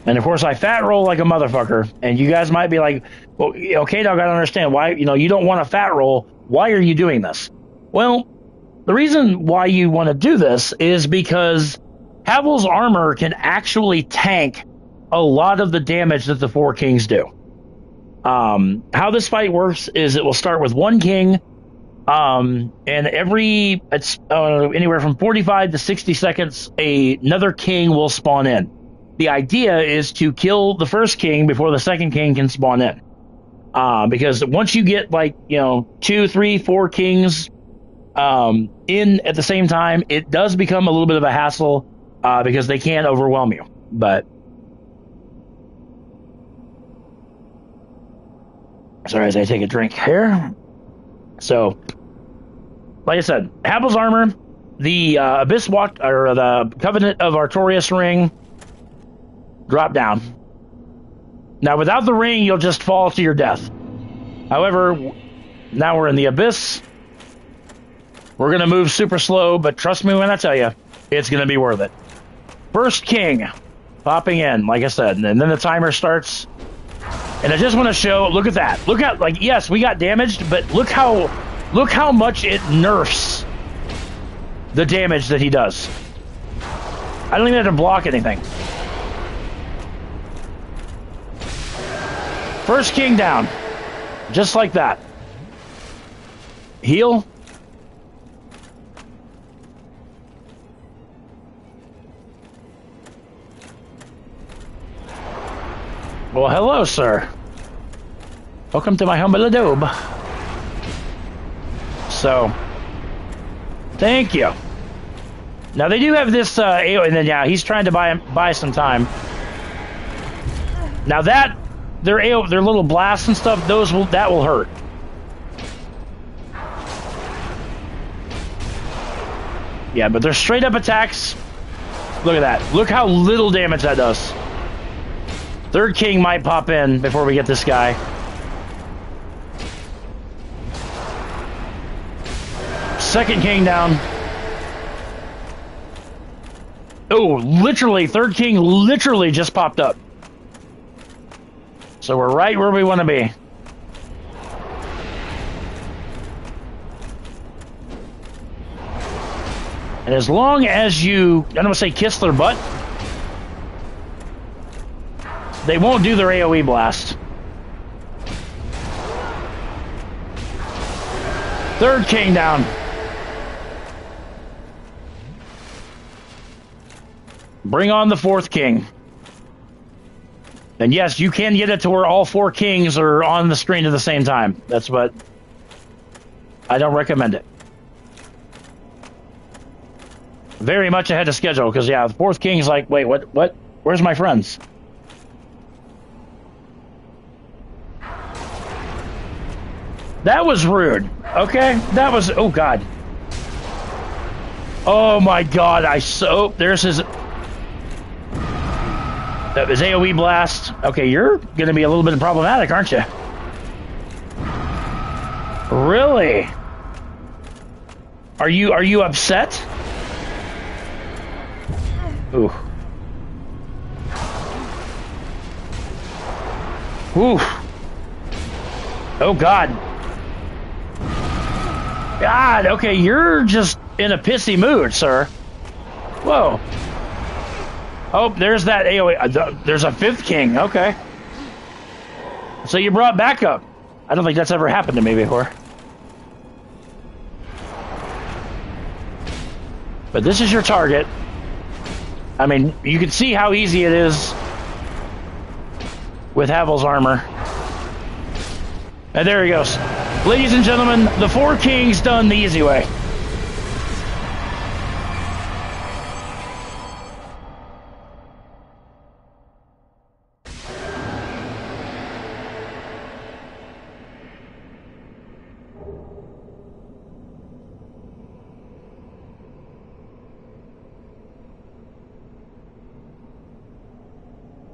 And of course, I fat roll like a motherfucker. And you guys might be like, well, okay, dog, I don't understand. Why, you don't want to fat roll. Why are you doing this? Well, the reason why you want to do this is because Havel's armor can actually tank a lot of the damage that the four kings do. How this fight works is it will start with one king, and it's anywhere from 45 to 60 seconds, another king will spawn in. The idea is to kill the first king before the second king can spawn in. Because once you get 2, 3, 4 kings in at the same time, it does become a little bit of a hassle because they can overwhelm you. But sorry, as I take a drink here. So, like I said, Havel's armor, the Abyss Walk, or the Covenant of Artorias ring, drop down. Now, without the ring, you'll just fall to your death. However, now we're in the Abyss. We're going to move super slow, but trust me when I tell you, it's going to be worth it. First king popping in, like I said, and then the timer starts. And I just want to show, look at that. Look at, yes, we got damaged, but look how much it nerfs the damage that he does. I don't even have to block anything. First king down. Just like that. Heal. Well, hello, sir. Welcome to my humble adobe. So, thank you. Now they do have this and then yeah, he's trying to buy some time. Now that their little blasts and stuff, that will hurt. Yeah, but they're straight up attacks. Look at that. Look how little damage that does. Third king might pop in before we get this guy. Second king down. Oh, literally, third king literally just popped up. So we're right where we want to be. And as long as you, I don't want to say kiss their butt, they won't do their AoE blast. Third king down. Bring on the fourth king. And yes, you can get it to where all four kings are on the screen at the same time. That's what I don't recommend it. Very much ahead of schedule, because yeah, the fourth king's like, wait, what? Where's my friends? That was rude. Okay, that was, oh god. Oh my god, there's his... That was AoE blast. Okay, you're going to be a little bit problematic, aren't you? Really? Are you upset? Ooh. Ooh. Oh God. God, okay, you're just in a pissy mood, sir. Whoa. Oh, there's that AoE. There's a fifth king. Okay. So you brought backup. I don't think that's ever happened to me before. But this is your target. I mean, you can see how easy it is with Havel's armor. And there he goes. Ladies and gentlemen, the four kings done the easy way.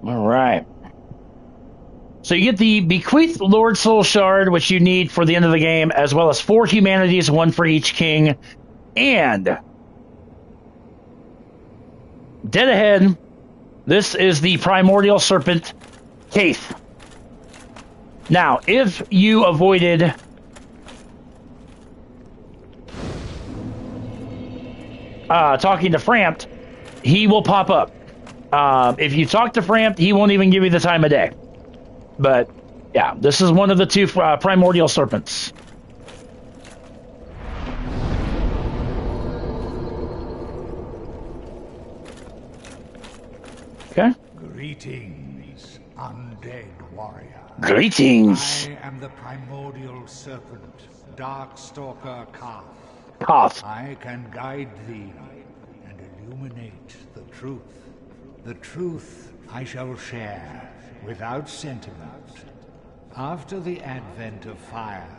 All right. So you get the Bequeathed Lord Soul Shard, which you need for the end of the game, as well as 4 humanities, 1 for each king. And dead ahead, this is the Primordial Serpent Caith. Now, if you avoided talking to Frampt, he will pop up. If you talk to Frampt, he won't even give you the time of day. But, yeah, this is one of the 2 primordial serpents. Okay. Greetings, undead warrior. Greetings. I am the primordial serpent, Darkstalker Kath. Kath. I can guide thee and illuminate the truth. The truth I shall share without sentiment. After the advent of fire,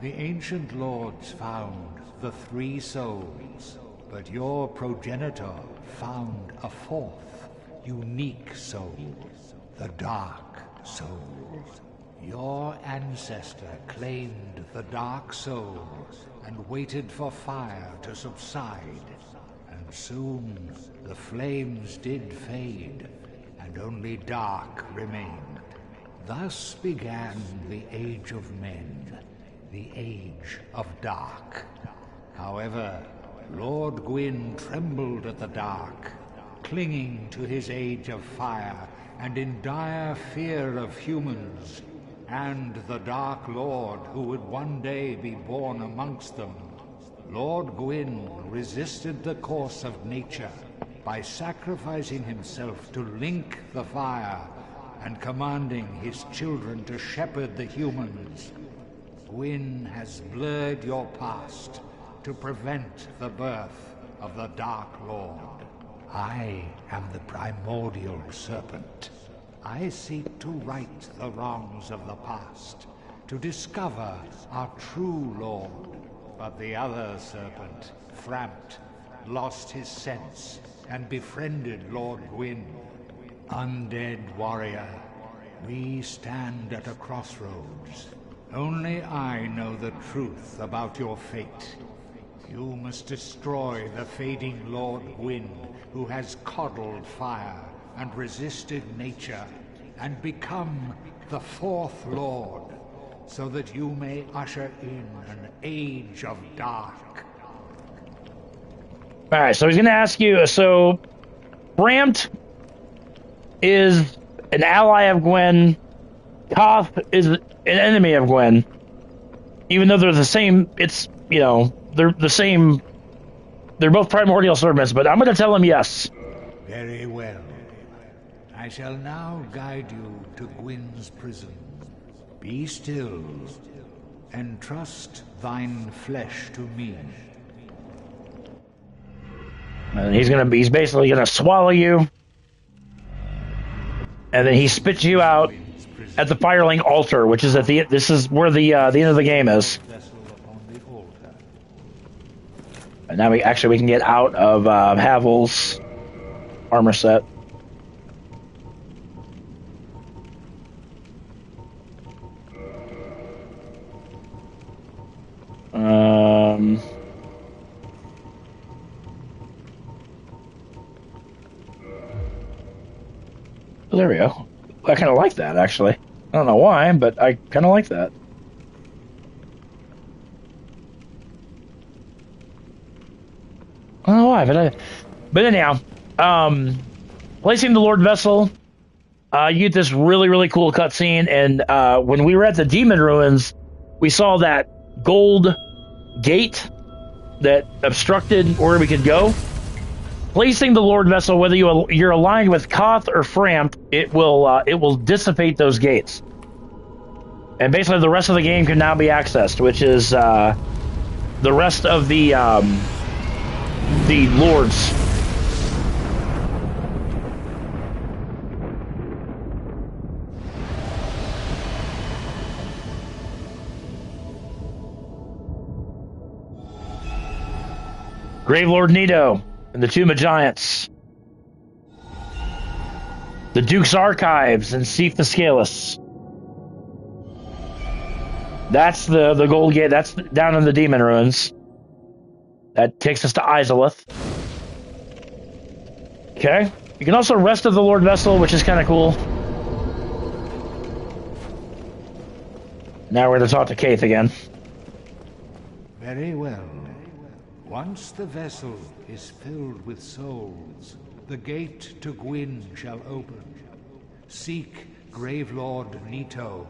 the ancient lords found the 3 souls, but your progenitor found a 4th, unique soul, the Dark Soul. Your ancestor claimed the Dark Soul and waited for fire to subside. And soon the flames did fade, and only dark remained. Thus began the Age of Men, the Age of Dark. However, Lord Gwyn trembled at the dark, clinging to his Age of Fire and in dire fear of humans, and the Dark Lord who would one day be born amongst them. Lord Gwyn resisted the course of nature by sacrificing himself to link the fire and commanding his children to shepherd the humans. Gwyn has blurred your past to prevent the birth of the Dark Lord. I am the primordial serpent. I seek to right the wrongs of the past, to discover our true lord. But the other serpent, Frampt, lost his sense and befriended Lord Gwyn. Undead warrior, we stand at a crossroads. Only I know the truth about your fate. You must destroy the fading Lord Gwyn, who has coddled fire and resisted nature, and become the fourth Lord, so that you may usher in an age of dark. Alright, so he's going to ask you, so Frampt is an ally of Gwyn, Koth is an enemy of Gwyn, even though they're the same, it's, you know, they're the same, they're both primordial serpents, but I'm going to tell him yes. Very well. I shall now guide you to Gwyn's prison. Be still, and trust thine flesh to me. And he's basically gonna swallow you, and then he spits you out at the Firelink altar, which is this is where the end of the game is. And now we can get out of Havel's armor set. There we go. I kind of like that, actually. I don't know why, but I kind of like that. I don't know why, but anyhow, placing the Lord Vessel, you get this really, really cool cutscene, and when we were at the Demon Ruins, we saw that gold gate that obstructed where we could go. Placing the Lord Vessel, whether you're aligned with Koth or Frampt, it will dissipate those gates, and basically the rest of the game can now be accessed, which is the rest of the lords. Gravelord Nito and the Tomb of Giants. The Duke's Archives and Seath the Scaleless. That's the Gold Gate. That's down in the Demon Ruins. That takes us to Izalith. Okay. You can also rest of the Lord Vessel, which is kind of cool. Now we're going to talk to Kaith again. Very well. Once the vessel is filled with souls, the gate to Gwyn shall open. Seek Gravelord Nito,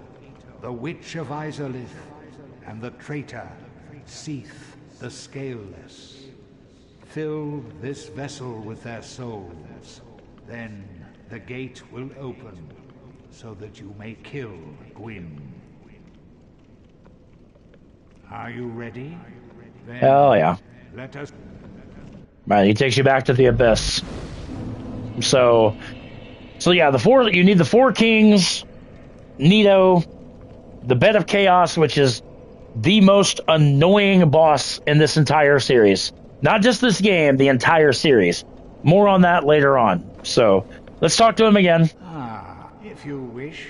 the Witch of Izalith, and the traitor, Seath the Scaleless. Fill this vessel with their souls, then the gate will open, so that you may kill Gwyn. Are you ready? Then hell yeah. let us... Right, he takes you back to the Abyss. So yeah, you need the Four Kings, Nito, the Bed of Chaos, which is the most annoying boss in this entire series. Not just this game, the entire series. More on that later on. So, let's talk to him again. If you wish,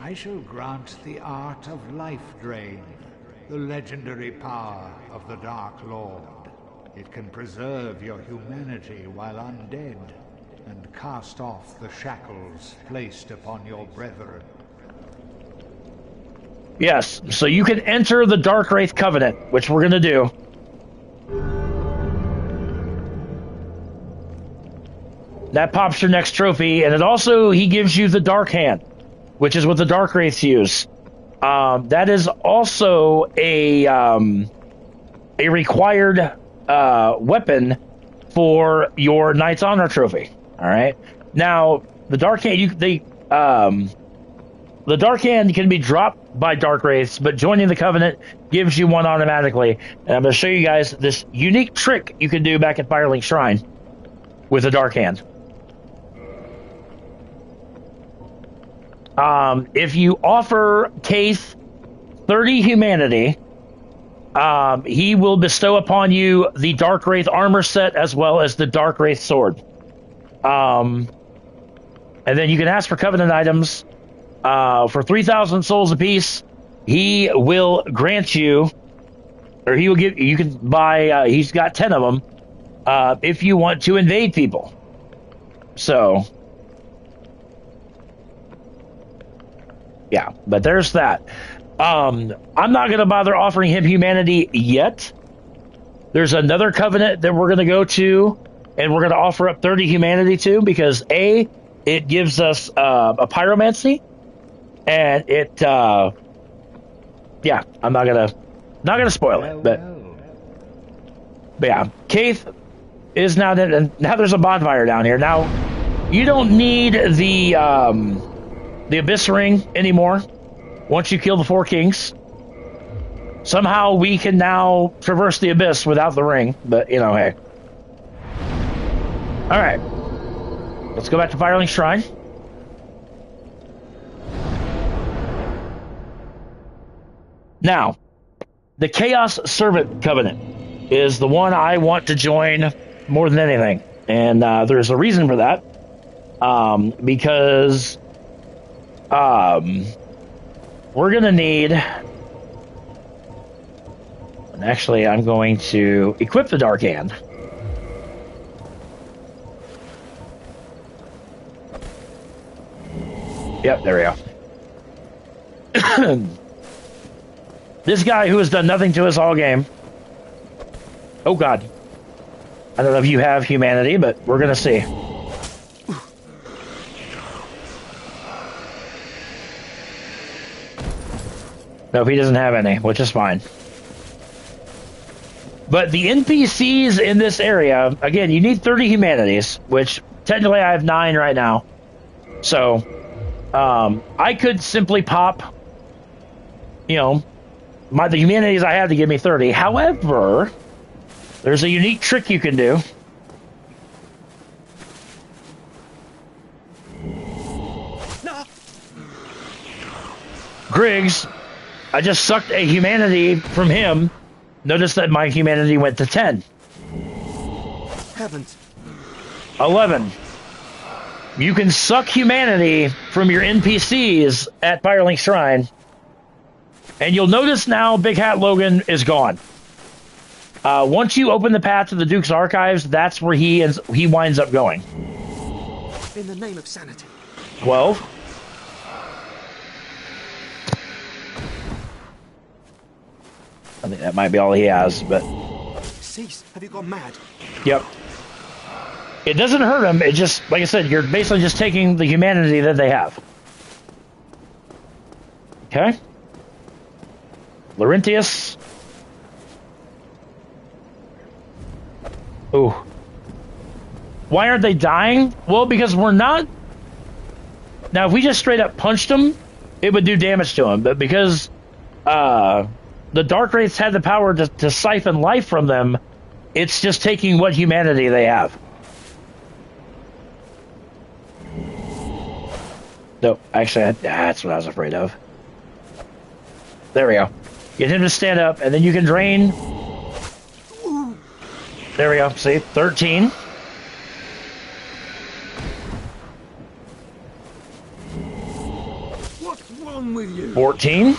I shall grant the art of life drain, the legendary power of the Dark Lord. It can preserve your humanity while undead, and cast off the shackles placed upon your brethren. Yes, so you can enter the Dark Wraith Covenant, which we're going to do. That pops your next trophy, and he gives you the Dark Hand, which is what the Dark Wraiths use. That is also a required weapon for your Knight's Honor trophy. All right. Now, the Dark Hand, the Dark Hand can be dropped by Dark Wraiths, but joining the Covenant gives you one automatically. And I'm going to show you guys this unique trick you can do back at Firelink Shrine with the Dark Hand. If you offer Kaith 30 humanity, he will bestow upon you the Dark Wraith armor set as well as the Dark Wraith sword. And then you can ask for Covenant items. For 3,000 souls apiece, he will grant you, or he will give, you can buy, he's got 10 of them, if you want to invade people. So, yeah, but there's that. I'm not going to bother offering him humanity yet. There's another Covenant that we're going to go to, and we're going to offer up 30 humanity to, because A, it gives us a pyromancy, and it, yeah, I'm not gonna spoil it, but yeah, Kaith is now that, and now there's a bonfire down here. Now, you don't need the Abyss Ring anymore. Once you kill the 4 kings, somehow we can now traverse the Abyss without the ring. But you know, hey. All right, let's go back to Firelink Shrine. Now, the Chaos Servant Covenant is the one I want to join more than anything. And there's a reason for that. Because we're going to need... And actually, I'm going to equip the Dark Hand. Yep, there we go. This guy who has done nothing to us all game. Oh, God. I don't know if you have humanity, but we're going to see. Nope, he doesn't have any, which is fine. But the NPCs in this area, again, you need 30 humanities, which technically I have 9 right now. So, I could simply pop, you know, the humanities I have to give me 30. However, there's a unique trick you can do. No. Griggs, I just sucked a humanity from him. Notice that my humanity went to 10. Heavens. 11. You can suck humanity from your NPCs at Firelink Shrine. And you'll notice now Big Hat Logan is gone. Once you open the path to the Duke's Archives, that's where he winds up going. In the name of sanity. 12. I think that might be all he has, but... Cease. Have you gone mad? Yep. It doesn't hurt him, it just, like I said, you're basically just taking the humanity that they have. Okay. Laurentius. Ooh. Why aren't they dying? Well, because we're not... Now, if we just straight up punched them, it would do damage to them. But because the Dark Wraiths had the power to siphon life from them, it's just taking what humanity they have. No, actually, that's what I was afraid of. There we go. Get him to stand up, and then you can drain. There we go. See? 13. What's wrong with you? 14.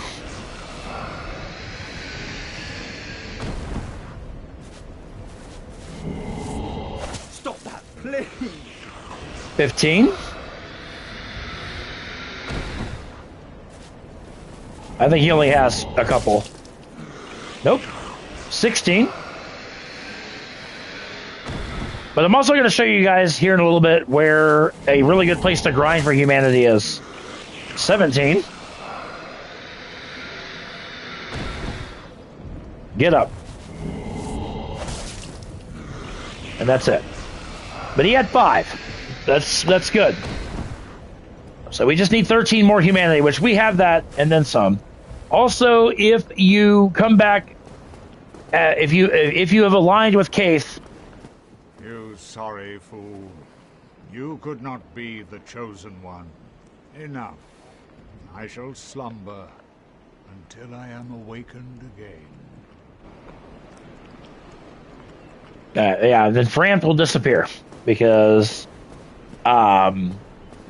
Stop that, please. 15. I think he only has a couple. Nope. 16. But I'm also going to show you guys here in a little bit where a really good place to grind for humanity is. 17. Get up. And that's it. But he had 5. That's good. So we just need 13 more humanity, which we have that, and then some. Also, if you come back, if you have aligned with Case, You sorry fool. You could not be the chosen one. Enough. I shall slumber until I am awakened again. yeah, then Frampt will disappear because, and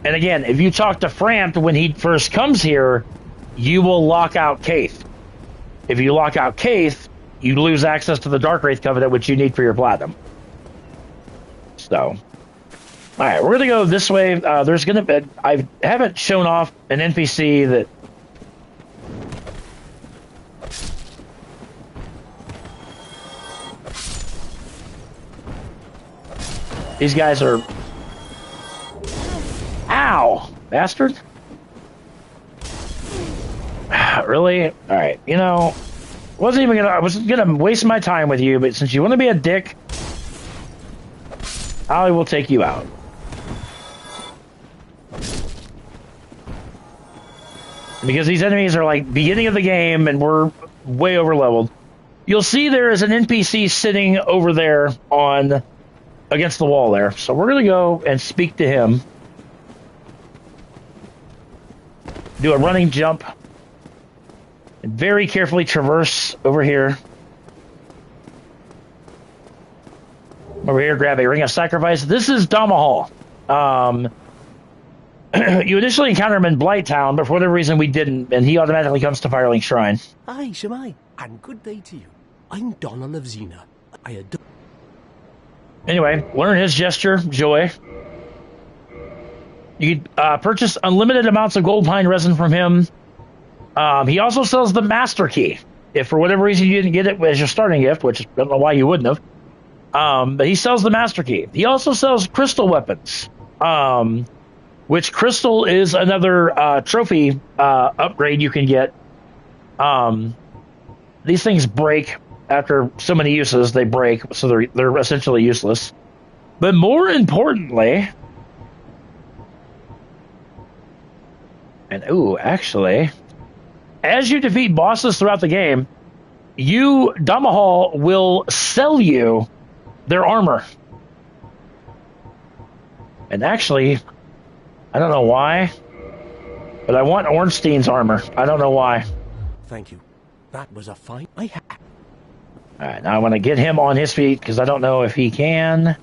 again, if you talk to Frampt when he first comes here, you will lock out Kaith. If you lock out Kaith, you lose access to the Dark Wraith Covenant, which you need for your platinum. So, all right, we're gonna go this way. There's gonna be, I haven't shown off an NPC that. These guys are... Ow! Bastard! Really? Alright, you know... I wasn't gonna waste my time with you, but since you want to be a dick... I will take you out. Because these enemies are like beginning of the game and we're way over leveled. You'll see there is an NPC sitting over there on... against the wall there. So we're going to go and speak to him. Do a running jump. And very carefully traverse over here. Over here, grab a ring of sacrifice. This is Damahal. You initially encounter him in Blighttown, but for whatever reason we didn't, and he automatically comes to Firelink Shrine. Aye, Shemai, and good day to you. I'm Donald of Xena. I adore... Anyway, learn his gesture, Joy. You can purchase unlimited amounts of gold pine resin from him. He also sells the Master Key. If for whatever reason you didn't get it as your starting gift, which I don't know why you wouldn't have. But he sells the Master Key. He also sells crystal weapons. Which crystal is another trophy upgrade you can get. These things break. After so many uses, they break, so they're essentially useless. But more importantly, and actually, as you defeat bosses throughout the game, Damahal will sell you their armor. And actually, I don't know why, but I want Ornstein's armor. I don't know why. Thank you. That was a fine... Alright, now I want to get him on his feet, because I don't know if he can.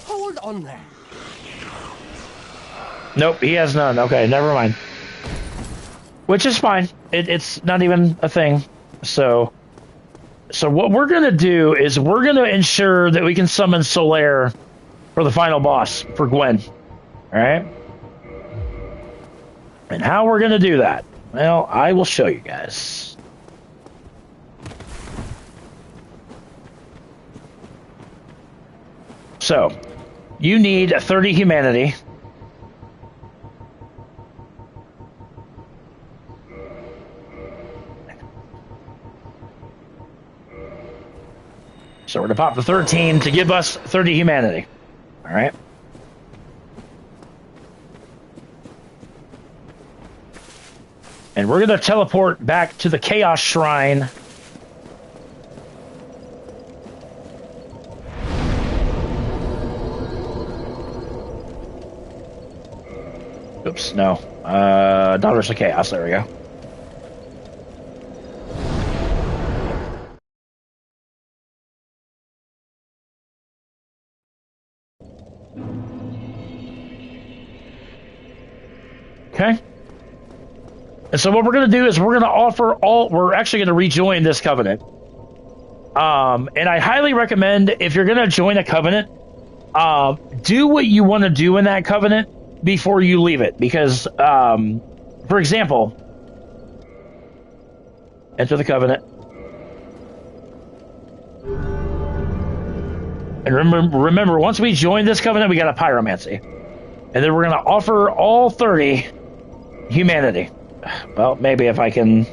Hold on there. Nope, he has none. Okay, never mind. Which is fine. It's not even a thing. So what we're going to do is we're going to ensure that we can summon Solaire for the final boss, for Gwen. Alright? And how we're going to do that? Well, I will show you guys. So, you need 30 humanity. So we're going to pop the 13 to give us 30 humanity. All right. And we're going to teleport back to the Chaos Shrine. Oops, no. Daughters of Chaos, there we go. Okay. And so what we're going to do is we're going to we're actually going to rejoin this covenant. And I highly recommend, if you're going to join a covenant, do what you want to do in that covenant before you leave it, because for example, enter the covenant, and remember once we join this covenant we got a pyromancy, and then we're going to offer all 30 humanity. Well, maybe if I can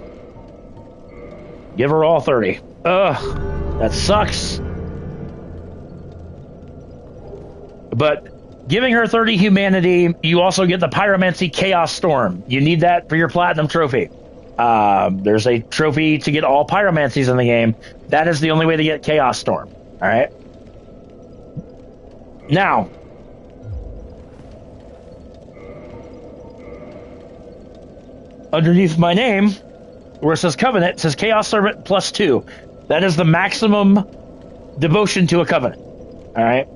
give her all 30. Ugh, that sucks. But Giving her 30 humanity, you also get the Pyromancy Chaos Storm. You need that for your Platinum trophy. There's a trophy to get all Pyromancies in the game. That is the only way to get Chaos Storm. All right. Now, underneath my name, where it says Covenant, it says Chaos Servant +2. That is the maximum devotion to a Covenant. All right.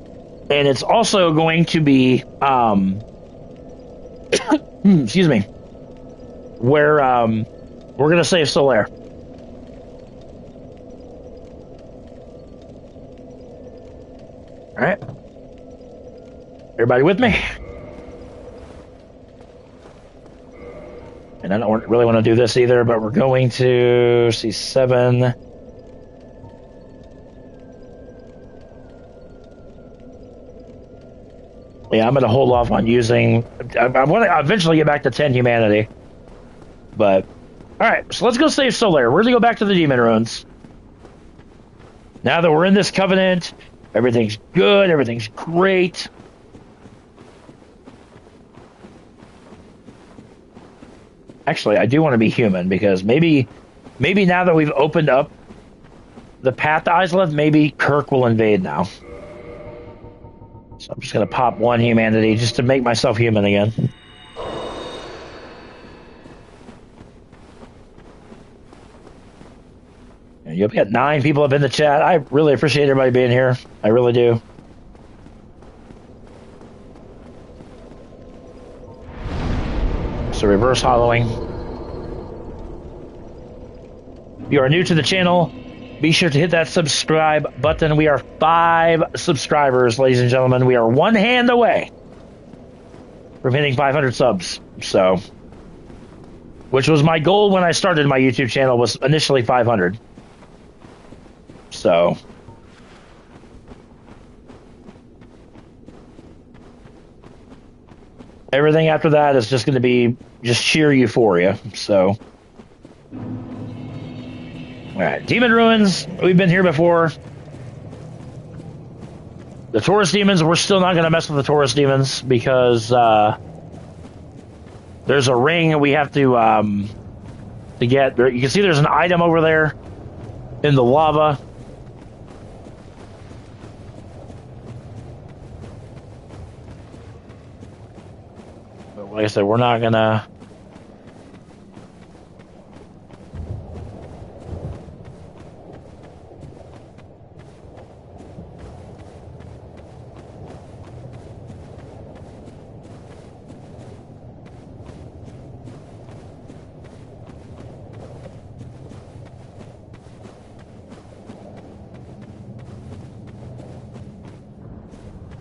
And it's also going to be, excuse me, where we're going to save Solaire. All right. Everybody with me? And I don't really want to do this either, but we're going to C7. Yeah, I'm going to hold off on using... I want to eventually get back to 10 humanity. But... Alright, so let's go save Solaire. We're going to go back to the Demon Ruins. Now that we're in this Covenant, everything's good, everything's great. Actually, I do want to be human, because maybe now that we've opened up the path to Isleth, maybe Kirk will invade now. So I'm just going to pop 1 humanity just to make myself human again. And you've got 9 people up in the chat. I really appreciate everybody being here. I really do. So reverse hollowing. If you are new to the channel, be sure to hit that subscribe button. We are 5 subscribers, ladies and gentlemen. We are 1 hand away from hitting 500 subs. So, which was my goal when I started my YouTube channel, was initially 500. So, everything after that is just going to be just sheer euphoria. So, all right, Demon Ruins, we've been here before. The Taurus Demons, we're still not going to mess with the Taurus Demons because there's a ring we have to get. You can see there's an item over there in the lava. But like I said, we're not going to...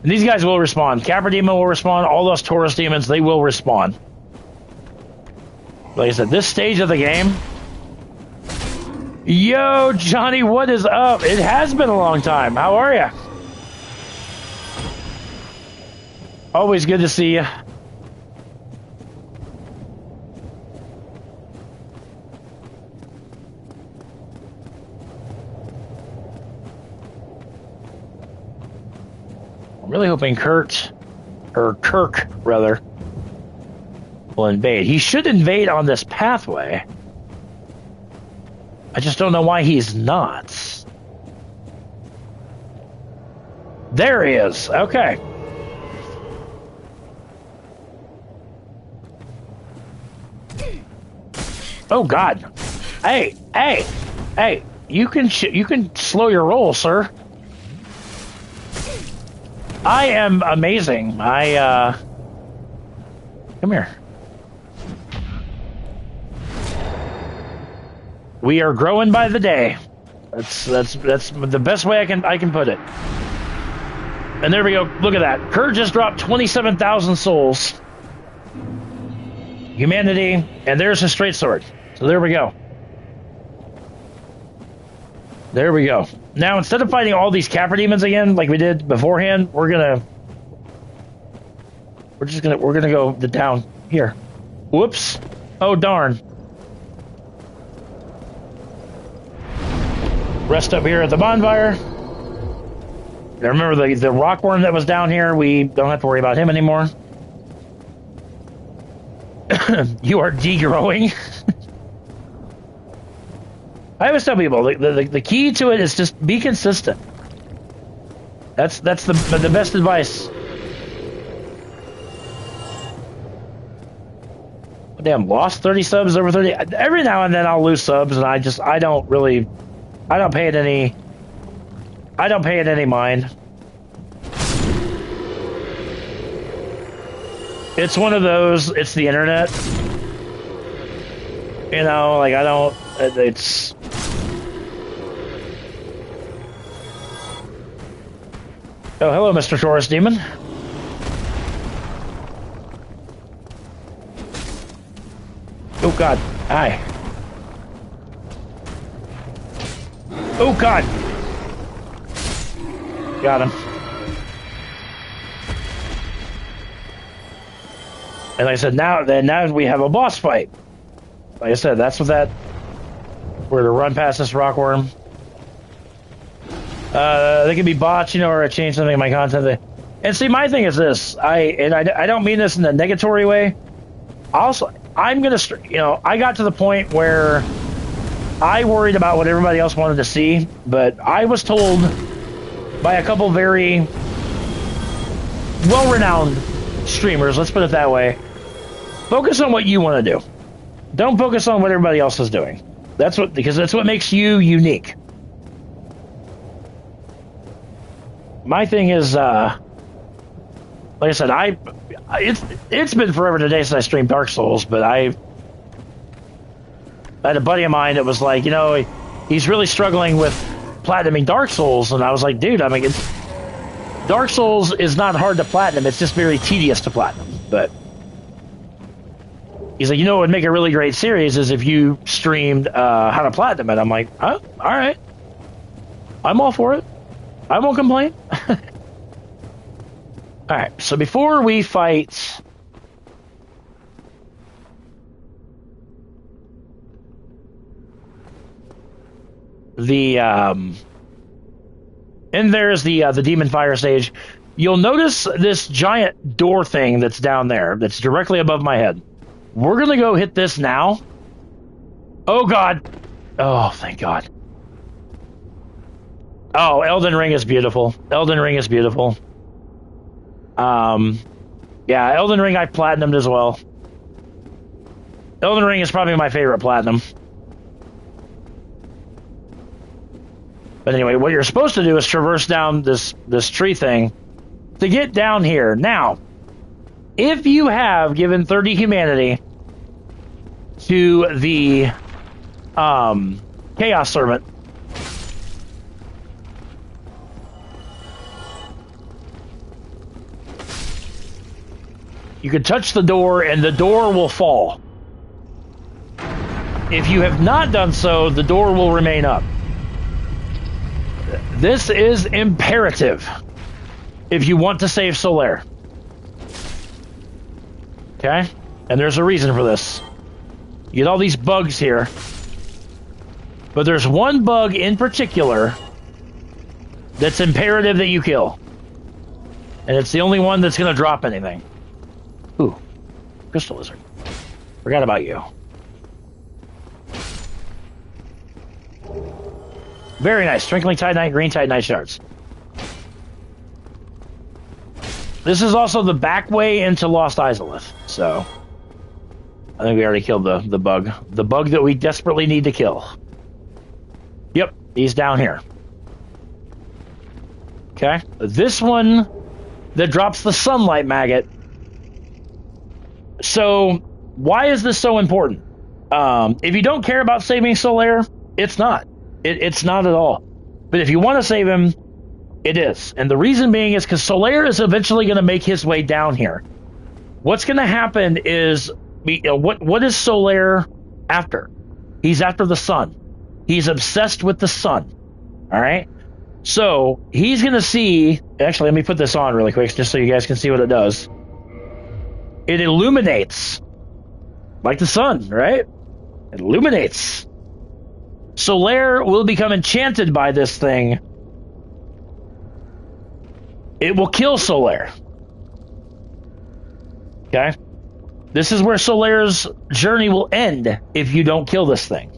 And these guys will respond. Capra Demon will respond. All those Taurus Demons, they will respond. Like I said, this stage of the game... Yo, Johnny, what is up? It has been a long time. How are you? Always good to see you. I'm really hoping Kirk, rather, will invade. He should invade on this pathway. I just don't know why he's not. There he is. Okay. Oh God. Hey. You can slow your roll, sir. I am amazing. Come here. We are growing by the day. That's the best way I can put it. And there we go. Look at that. Kerr just dropped 27,000 souls. Humanity, and there's his straight sword. So there we go. There we go. Now, instead of fighting all these Capra Demons again, like we did beforehand, we're gonna go down here. Whoops. Oh, darn. Rest up here at the bonfire. I remember the rockworm that was down here. We don't have to worry about him anymore. You are degrowing. I always tell people the key to it is just be consistent. That's the best advice. Oh, damn, lost 30 subs over 30. Every now and then I'll lose subs, and I don't pay it any mind. It's one of those. It's the internet. You know, like it's. Oh, hello, Mr. Taurus Demon. Oh, God. Hi. Oh, God. Got him. And like I said, now we have a boss fight. Like I said, that's what where to run past this rockworm. They can be bots, you know, or I change something in my content. And see, my thing is this. I don't mean this in a negatory way. Also, I'm gonna, you know, I got to the point where I worried about what everybody else wanted to see, but I was told by a couple very well-renowned streamers, let's put it that way, focus on what you want to do. Don't focus on what everybody else is doing. Because that's what makes you unique. My thing is, like I said, it's been forever today since I streamed Dark Souls, but I had a buddy of mine that was like, you know, he's really struggling with platinuming Dark Souls, and I was like, dude, I mean, Dark Souls is not hard to platinum, it's just very tedious to platinum. But he's like, you know what would make a really great series is if you streamed how to platinum it. I'm like, oh, all right. I'm all for it. I won't complain. All right, so before we fight the and there's the demon fire stage, you'll notice this giant door thing that's down there that's directly above my head. We're gonna go hit this now. Oh, God. Oh, thank God. Oh, Elden Ring is beautiful. Elden Ring is beautiful. Yeah, Elden Ring I platinumed as well. Elden Ring is probably my favorite platinum. But anyway, what you're supposed to do is traverse down this tree thing to get down here. Now, if you have given 30 humanity to the Chaos Servant, you can touch the door and the door will fall. If you have not done so, the door will remain up. This is imperative if you want to save Solaire. Okay? And there's a reason for this. You get all these bugs here. But there's one bug in particular that's imperative that you kill. And it's the only one that's going to drop anything. Ooh, crystal lizard. Forgot about you. Very nice. Twinkling Titanite, green Titanite shards. This is also the back way into Lost Izalith, so I think we already killed the bug. The bug that we desperately need to kill. Yep, he's down here. Okay. This one that drops the sunlight maggot. So, why is this so important? If you don't care about saving Solaire, it's not. It's not at all. But if you want to save him, it is. And the reason being is because Solaire is eventually going to make his way down here. What's going to happen is, what is Solaire after? He's after the sun. He's obsessed with the sun. All right? So, he's going to see... Actually, let me put this on really quick just so you guys can see what it does. It illuminates. Like the sun, right? It illuminates. Solaire will become enchanted by this thing. it will kill Solaire. Okay? This is where Solaire's journey will end if you don't kill this thing.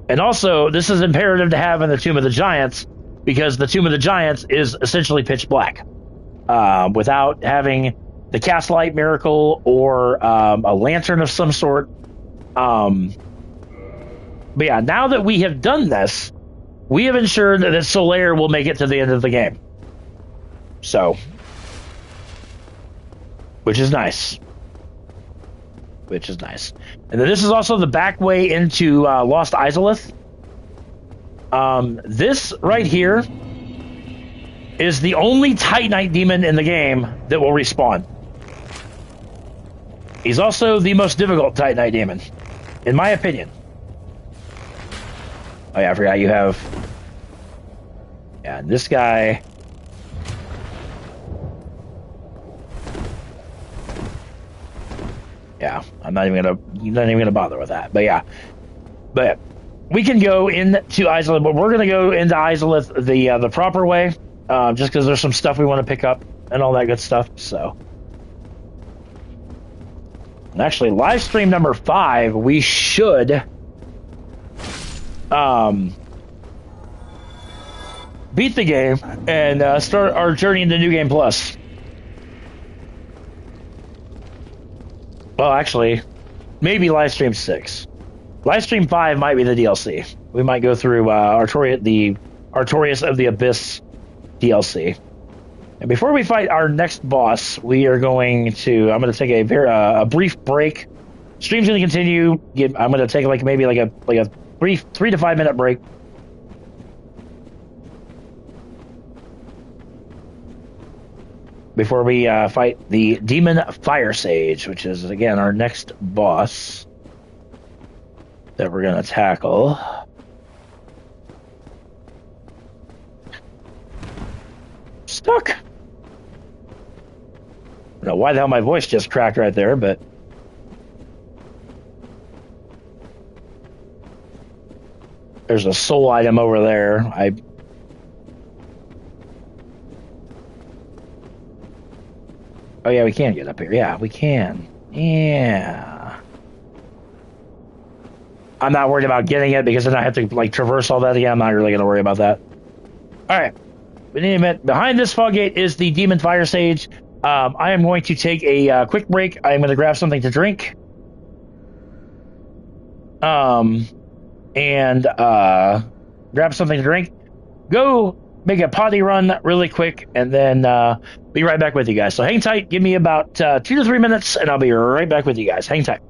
And also, this is imperative to have in the Tomb of the Giants, because the Tomb of the Giants is essentially pitch black. Without having the cast light miracle or a lantern of some sort. But yeah, now that we have done this, we have ensured that Solaire will make it to the end of the game. So, which is nice. Which is nice. And then this is also the back way into Lost Izalith. This right here is the only Titanite demon in the game that will respawn. He's also the most difficult Titanite demon, in my opinion. Oh yeah, I forgot you have... Yeah, this guy... Yeah, I'm not even gonna bother with that. But yeah, but we can go into Izalith, but we're gonna go into Izalith the proper way, just because there's some stuff we want to pick up and all that good stuff. So, and actually, live stream number 5, we should beat the game and start our journey into New Game Plus. Well, actually, maybe Livestream 6. Livestream 5 might be the DLC. We might go through Artorias of the Abyss DLC. And before we fight our next boss, we are going to... I'm going to take a brief break. Stream's going to continue. I'm going to take maybe a brief 3 to 5 minute break. Before we fight the Demon Fire Sage, which is, again, our next boss that we're going to tackle. Stuck. I don't know why the hell my voice just cracked right there, but... There's a soul item over there. Oh yeah, we can get up here. Yeah, we can. Yeah. I'm not worried about getting it because then I have to traverse all that again. I'm not really going to worry about that. All right. But in any event, behind this fog gate is the Demon Fire Sage. I am going to take a quick break. I'm going to grab something to drink. And grab something to drink. Go make a potty run really quick, and then be right back with you guys. So hang tight. Give me about 2 to 3 minutes, and I'll be right back with you guys. Hang tight.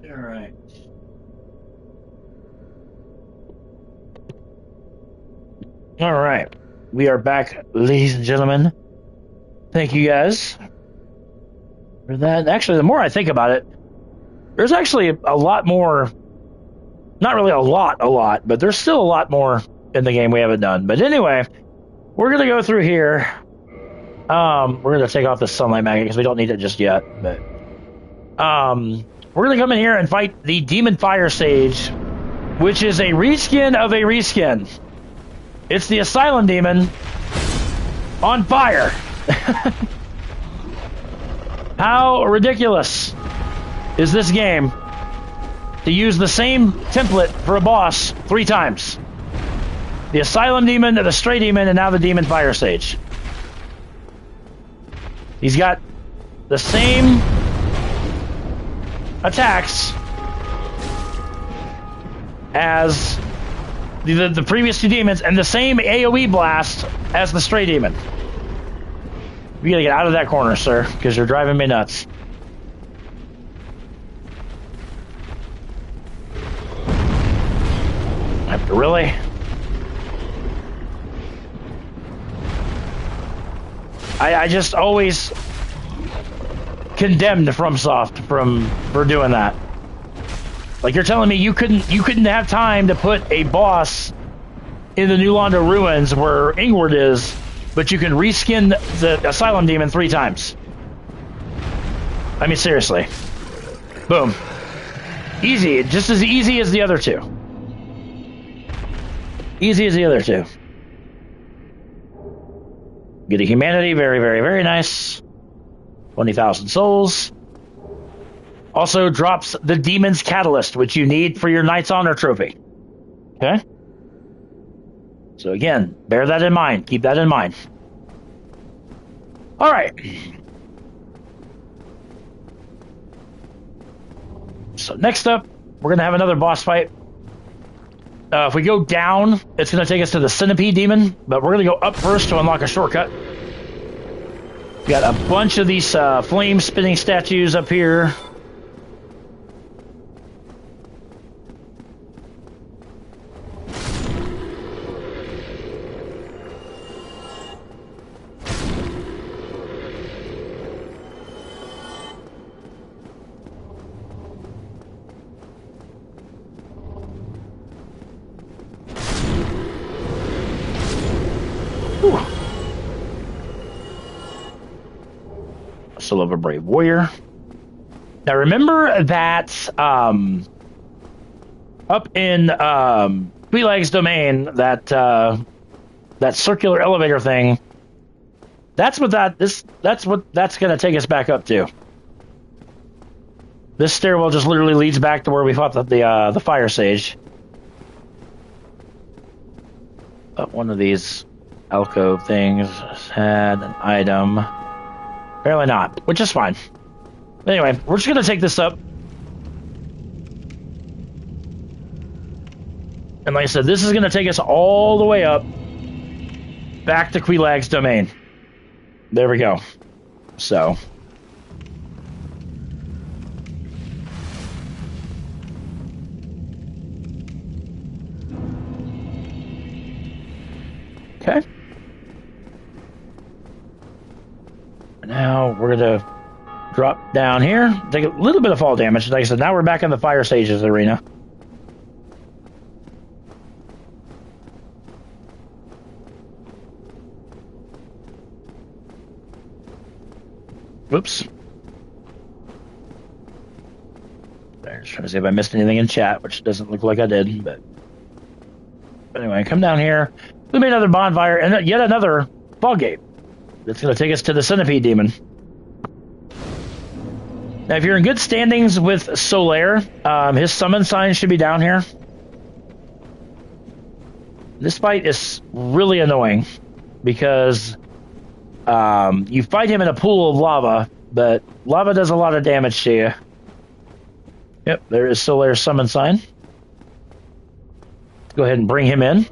All right. All right. We are back, ladies and gentlemen. Thank you guys for that. Actually, the more I think about it, there's actually a lot more. Not really a lot, but there's still a lot more in the game we haven't done. But anyway, we're gonna go through here. We're gonna take off the sunlight magnet because we don't need it just yet. But we're gonna come in here and fight the Demon Fire Sage, which is a reskin of a reskin. It's the Asylum Demon on fire. How ridiculous is this game to use the same template for a boss 3 times? The Asylum Demon, the Stray Demon, and now the Demon Fire Sage. He's got the same attacks as the previous 2 demons, and the same AoE blast as the Stray Demon. You gotta get out of that corner, sir, because you're driving me nuts. Really? I just always condemned FromSoft for doing that. Like, you're telling me you couldn't have time to put a boss in the New Londo Ruins where Ingward is, but you can reskin the Asylum Demon 3 times. I mean, seriously. Boom. Easy. Just as easy as the other 2. Easy as the other 2. Get a humanity. Very, very, very nice. 20,000 souls. Also drops the Demon's Catalyst, which you need for your Knight's Honor trophy. Okay? So again, bear that in mind. Keep that in mind. Alright. So next up, we're going to have another boss fight. If we go down, it's going to take us to the Centipede Demon, but we're going to go up first to unlock a shortcut. We got a bunch of these flame-spitting statues up here. Soul of a Brave Warrior. Now remember that up in Quelaag's domain, that circular elevator thing. That's what that's going to take us back up to. This stairwell just literally leads back to where we fought the Fire Sage. But one of these alcove things had an item. Apparently not, which is fine. Anyway, we're just going to take this up. And like I said, this is going to take us all the way up back to Quelaag's domain. There we go. So. Okay. Now we're going to drop down here, take a little bit of fall damage. Like I said, now we're back in the Fire Sage's arena. Whoops. I'm just trying to see if I missed anything in chat, which doesn't look like I did. But anyway, come down here. We made another bonfire and yet another fog gate. That's going to take us to the Centipede Demon. Now, if you're in good standings with Solaire, his summon sign should be down here. This fight is really annoying because you fight him in a pool of lava, but lava does a lot of damage to you. Yep, there is Solaire's summon sign. Let's go ahead and bring him in.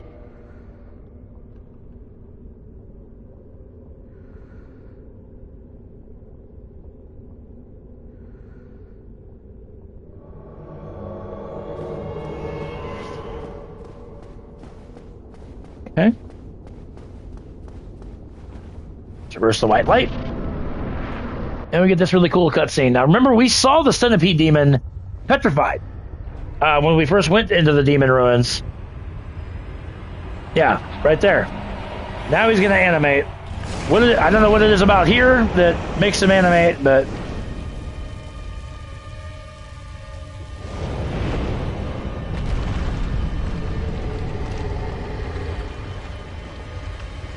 Burst of white light. And we get this really cool cutscene. Now, remember, we saw the centipede demon petrified when we first went into the demon ruins. Yeah, right there. Now he's going to animate. I don't know what it is about here that makes him animate, but...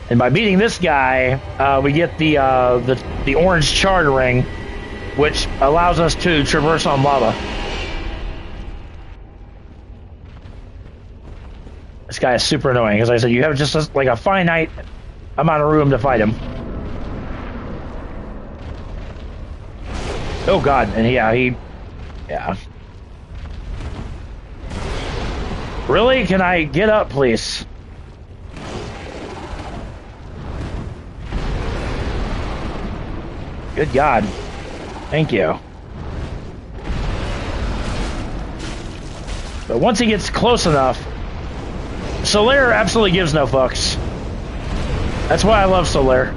And by beating this guy, we get the orange charred ring, which allows us to traverse on lava. This guy is super annoying. As I said, you have just like a finite amount of room to fight him. Oh god, and yeah. Really? Can I get up, please? Good God. Thank you. But once he gets close enough, Solaire absolutely gives no fucks. That's why I love Solaire.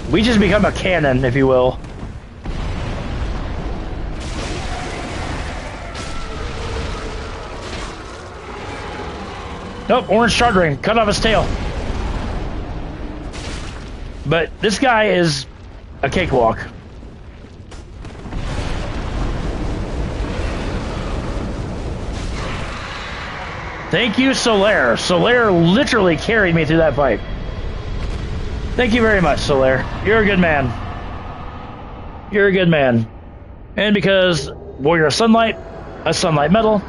We just become a cannon, if you will. Nope, orange shard ring. Cut off his tail. But this guy is a cakewalk. Thank you, Solaire. Solaire literally carried me through that fight. Thank you very much, Solaire. You're a good man. You're a good man. And because Warrior of Sunlight, a Sunlight Medal,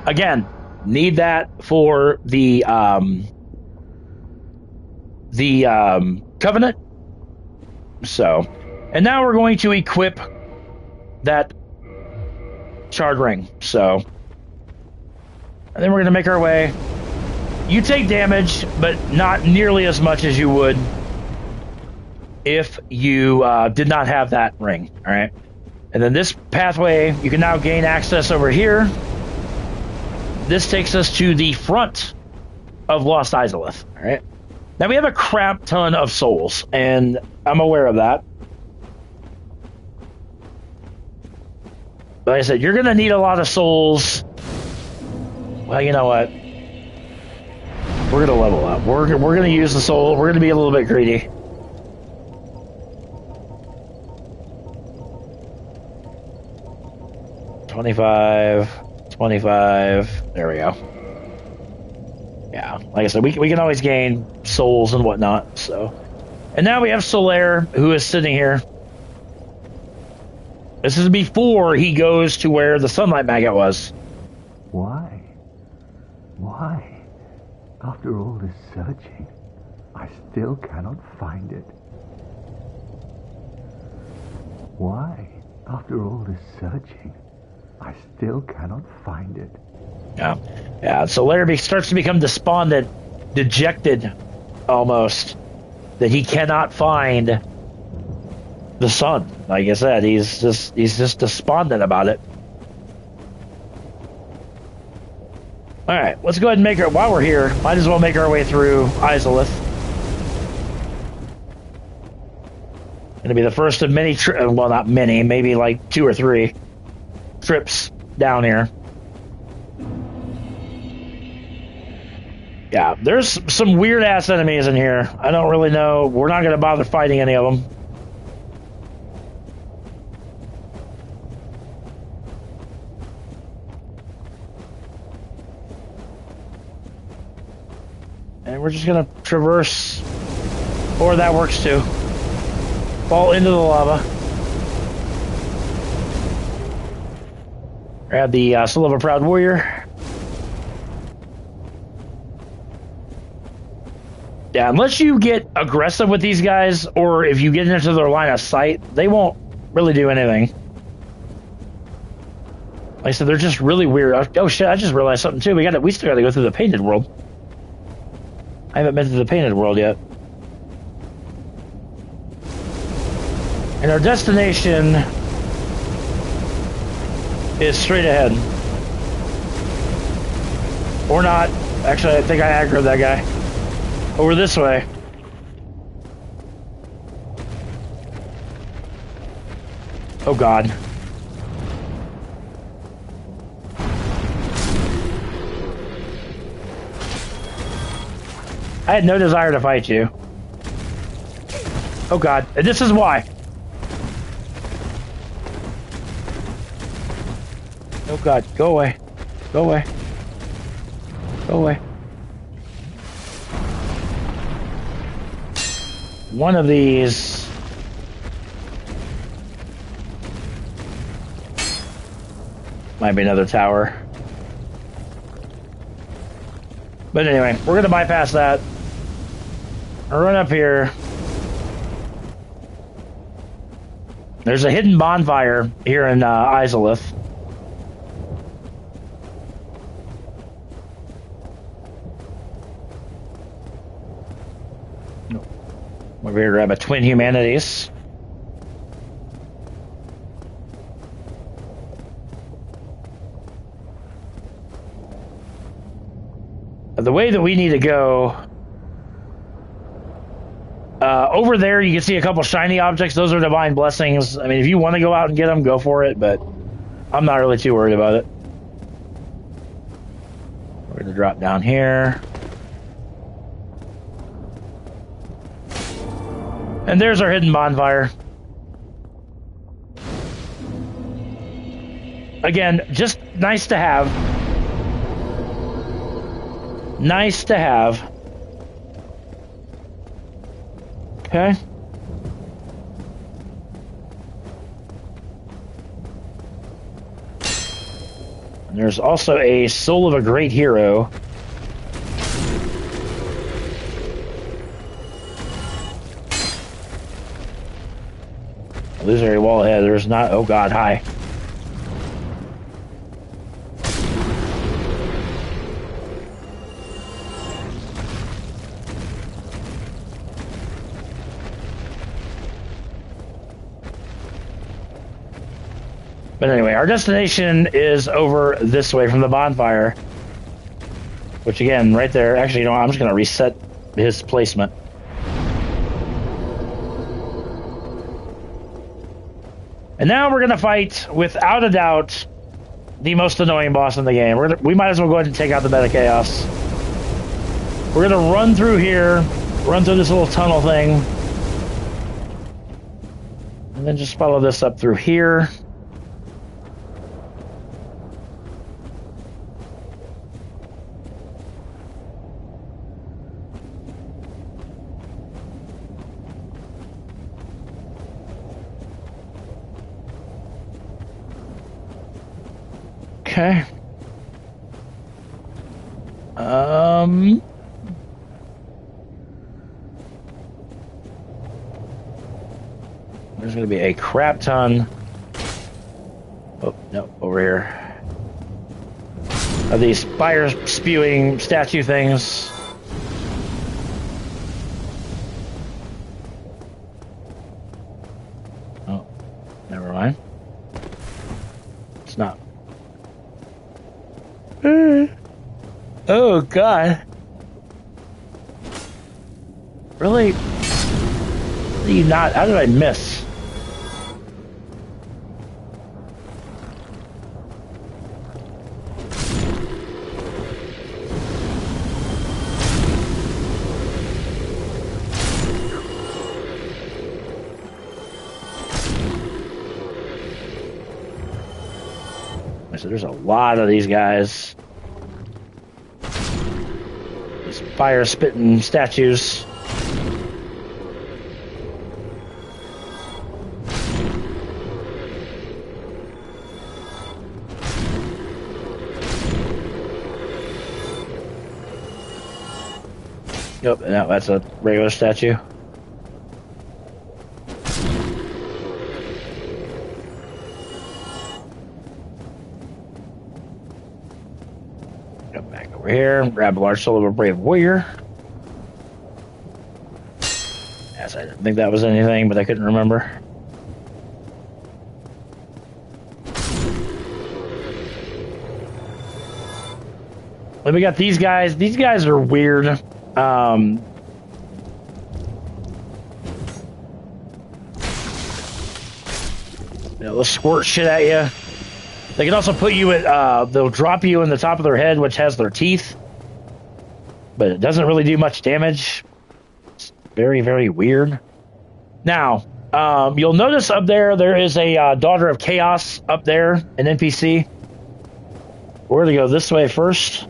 again, need that for the Covenant. So, and now we're going to equip that shard ring. So, and then we're going to make our way. You take damage, but not nearly as much as you would if you did not have that ring. All right. And then this pathway, you can now gain access over here. This takes us to the front of Lost Izalith. All right. Now we have a crap ton of souls, and I'm aware of that. But like I said, you're going to need a lot of souls. Well, you know what? We're going to level up. We're going to use the soul. We're going to be a little bit greedy. $25. There we go. Yeah, like I said, we can always gain souls and whatnot. So, and now we have Solaire, who is sitting here. This is before he goes to where the Sunlight Maggot was. Why? Why? After all this searching, I still cannot find it. Why? After all this searching, I still cannot find it. Yeah. Solaire starts to become despondent, dejected, almost, that he cannot find the sun. Like I said, he's just despondent about it. All right, let's go ahead and make our. While we're here, might as well make our way through Izalith. Gonna be the first of many well, not many, maybe like 2 or 3 trips down here. Yeah, there's some weird-ass enemies in here. I don't really know. We're not going to bother fighting any of them. And we're just going to traverse. Or that works too. Fall into the lava. Grab the Soul of a Proud Warrior. Yeah, unless you get aggressive with these guys, or if you get into their line of sight, they won't really do anything. Like I said, they're just really weird. Oh shit, I just realized something too. We still gotta go through the painted world. I haven't been to the painted world yet. And our destination is straight ahead. Or not. Actually, I think I aggroed that guy. Over this way. Oh God. I had no desire to fight you. Oh God, and this is why. Oh God, go away. Go away. Go away. One of these... might be another tower. But anyway, we're going to bypass that. I'll run up here. There's a hidden bonfire here in Izalith. Over here to grab a Twin Humanities. The way that we need to go... over there, you can see a couple shiny objects. Those are divine blessings. I mean, if you want to go out and get them, go for it, but I'm not really too worried about it. We're going to drop down here. And there's our hidden bonfire. Again, just nice to have. Nice to have. Okay. And there's also a Soul of a Great Hero. Illusory wall ahead. There's not. Oh God, hi. But anyway, our destination is over this way from the bonfire. Which again, right there. Actually, you know what? I'm just going to reset his placement. And now we're going to fight, without a doubt, the most annoying boss in the game. We might as well go ahead and take out the Meta Chaos. We're going to run through here, run through this little tunnel thing. And then just follow this up through here. Okay. There's going to be a crap ton. Oh, no, over here. Of these fire-spewing statue things. Oh, never mind. It's not. Oh God! Really? How did you not? How did I miss? So there's a lot of these guys. These fire-spitting statues. Yep, no, that's a regular statue. Over here, grab a large soul of a brave warrior. Yes, I didn't think that was anything, but I couldn't remember. Then we got these guys. These guys are weird. They'll squirt shit at you. They can also put you at, they'll drop you in the top of their head, which has their teeth. But it doesn't really do much damage. It's very, very weird. Now, you'll notice up there is a Daughter of Chaos up there, an NPC. We're going to go this way first.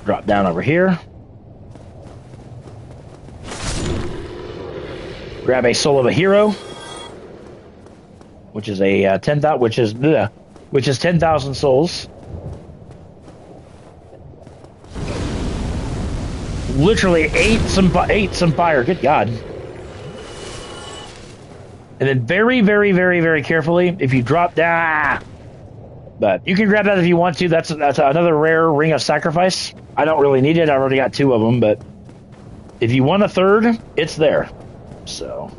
Drop down over here. Grab a Soul of a Hero, which is a 10,000, which is 10,000 souls. Literally ate some fire. Good God! And then very, very, very, very carefully, if you drop down, but you can grab that if you want to. That's another rare Ring of Sacrifice. I don't really need it. I already got 2 of them, but if you want a third, it's there. So,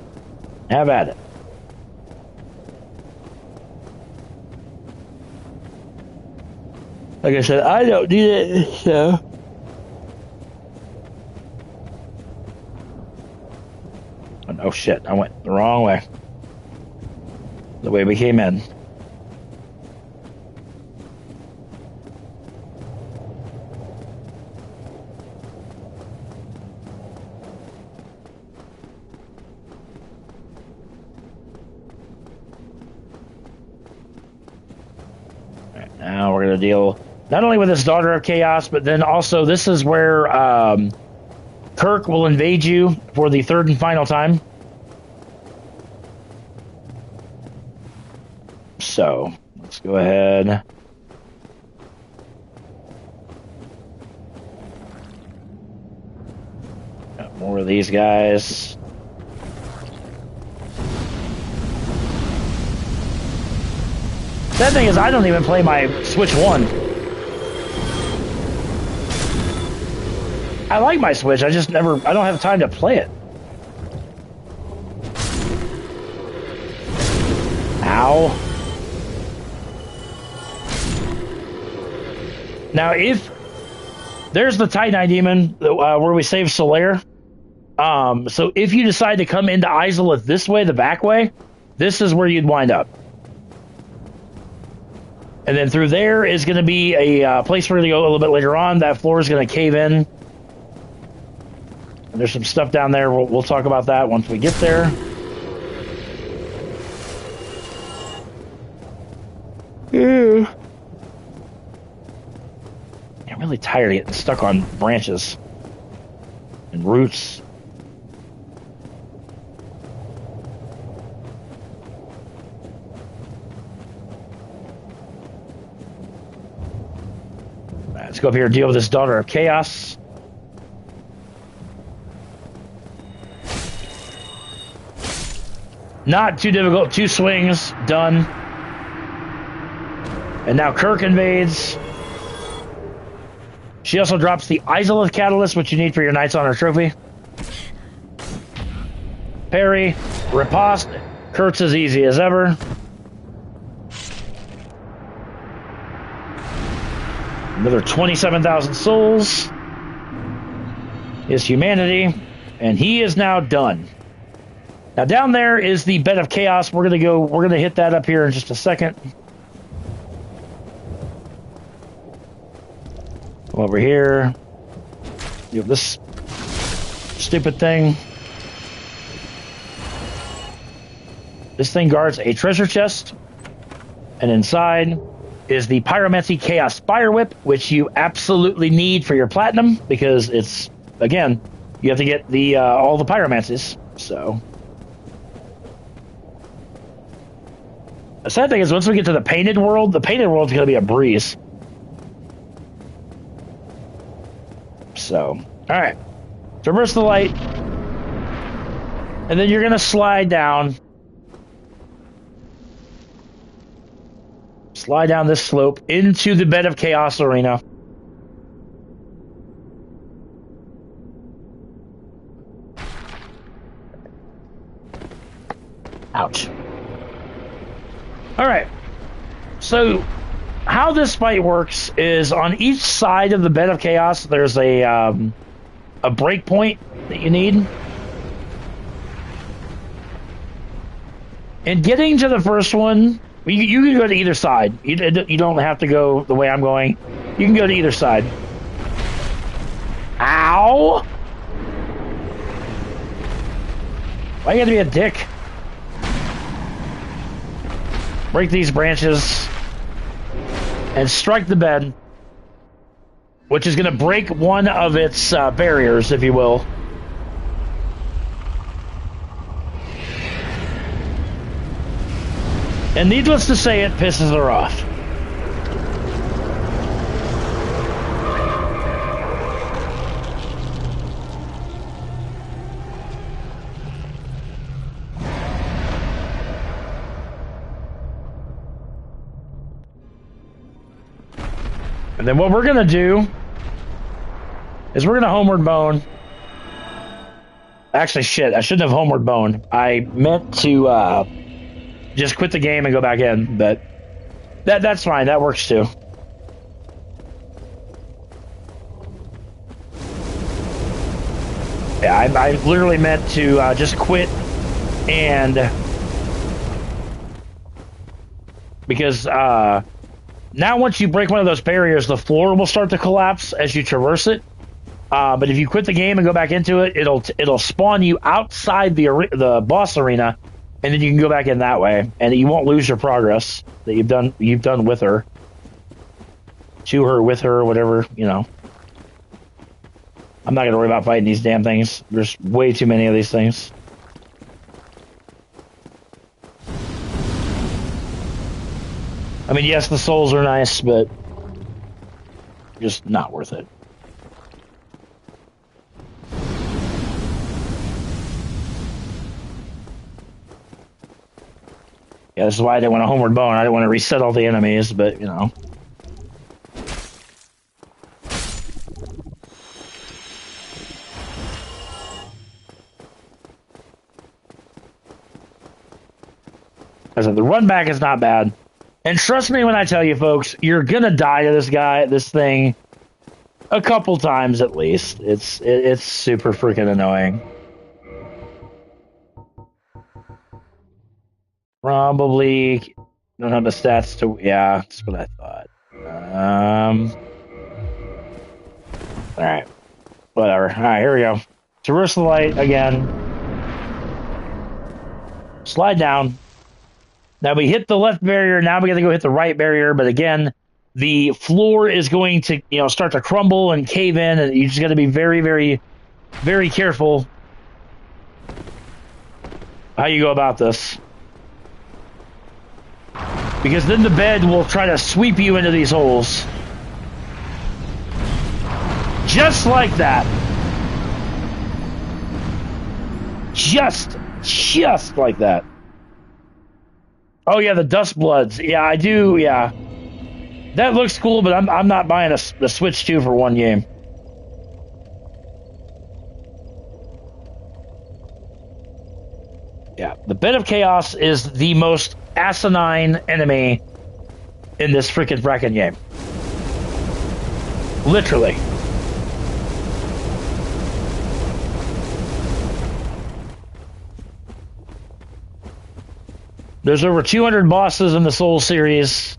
have at it. Like I said, I don't need it, so. Oh shit, I went the wrong way. The way we came in. Now we're going to deal not only with this Daughter of Chaos, but then also this is where Kirk will invade you for the 3rd and final time. So, let's go ahead. Got more of these guys. That thing is, I don't even play my Switch 1. I like my Switch, I don't have time to play it. Ow. Now, if there's the Titanite Demon where we save Solaire. So if you decide to come into Izalith this way, the back way, this is where you'd wind up. And then through there is going to be a place we're going to go a little bit later on. That floor is going to cave in. And there's some stuff down there. We'll talk about that once we get there. Yeah. I'm really tired of getting stuck on branches and roots. Let's go up here and deal with this Daughter of Chaos. Not too difficult. 2 swings, done. And now Kirk invades. She also drops the Izalith Catalyst, which you need for your Knight's Honor trophy. Parry, riposte. Kirk's as easy as ever. Another 27,000 souls. His humanity. And he is now done. Now down there is the Bed of Chaos. We're gonna hit that up here in just a second. Come over here. You have this stupid thing. This thing guards a treasure chest. And inside is the Pyromancy Chaos Spire Whip, which you absolutely need for your platinum, because it's, again, you have to get the all the pyromancies. So the sad thing is, once we get to the painted world is going to be a breeze. So, all right, traverse the light, and then you're going to slide down. Slide down this slope into the Bed of Chaos arena. Ouch. All right. So, how this fight works is on each side of the Bed of Chaos, there's a a break point that you need. And getting to the first one, you can go to either side. You don't have to go the way I'm going. You can go to either side. Ow! Why you gotta be a dick? Break these branches and strike the bed, which is going to break one of its barriers, if you will. And needless to say, it pisses her off. And then what we're going to do is we're going to homeward bone. Actually, shit, I shouldn't have homeward boned. I meant to just quit the game and go back in, but that's fine. That works too. Yeah, I literally meant to just quit and... Because... now, once you break one of those barriers, the floor will start to collapse as you traverse it. But if you quit the game and go back into it, it'll spawn you outside the boss arena, and then you can go back in that way, and you won't lose your progress that you've done with her, to her, with her, whatever, you know. I'm not gonna worry about fighting these damn things. There's way too many of these things. I mean, yes, the souls are nice, but just not worth it. Yeah, this is why I didn't want a homeward bone. I didn't want to reset all the enemies, but, you know. As I said, the run back is not bad. And trust me when I tell you, folks, you're gonna die to this thing, a couple times at least. It's super freaking annoying. Probably don't have the stats to... Yeah, that's what I thought. Alright. Whatever. Alright, here we go. Traverse the light again. Slide down. Now we hit the left barrier, now we gotta go hit the right barrier, but again, the floor is going to, you know, start to crumble and cave in, and you just gotta be very, very, very careful how you go about this. Because then the bed will try to sweep you into these holes. Just like that. Just like that. Oh yeah, the Dust Bloods. Yeah, I do. Yeah, that looks cool, but I'm not buying the Switch 2 for one game. Yeah, the Bed of Chaos is the most asinine enemy in this freaking fracking game. Literally. There's over 200 bosses in the Soul series,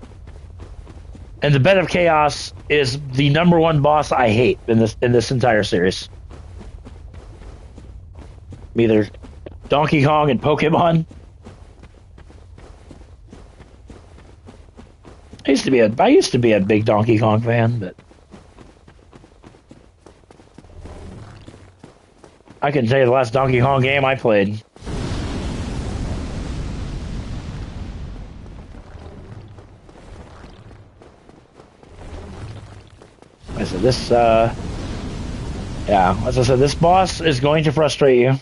and the Bed of Chaos is the #1 boss I hate in this entire series. Either Donkey Kong and Pokemon. I used to be a big Donkey Kong fan, but I can tell you the last Donkey Kong game I played. I said this, yeah, as I said, this boss is going to frustrate you.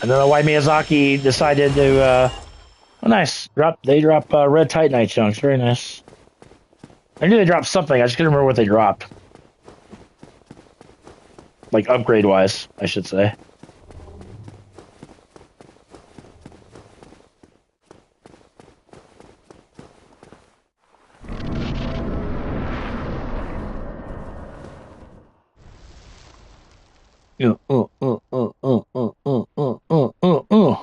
I don't know why Miyazaki decided to, oh nice, they drop red Titanite chunks, very nice. I knew they dropped something, I just couldn't remember what they dropped. Like, upgrade-wise, I should say. Uh, uh, uh, uh, uh, uh, uh, uh, uh, uh.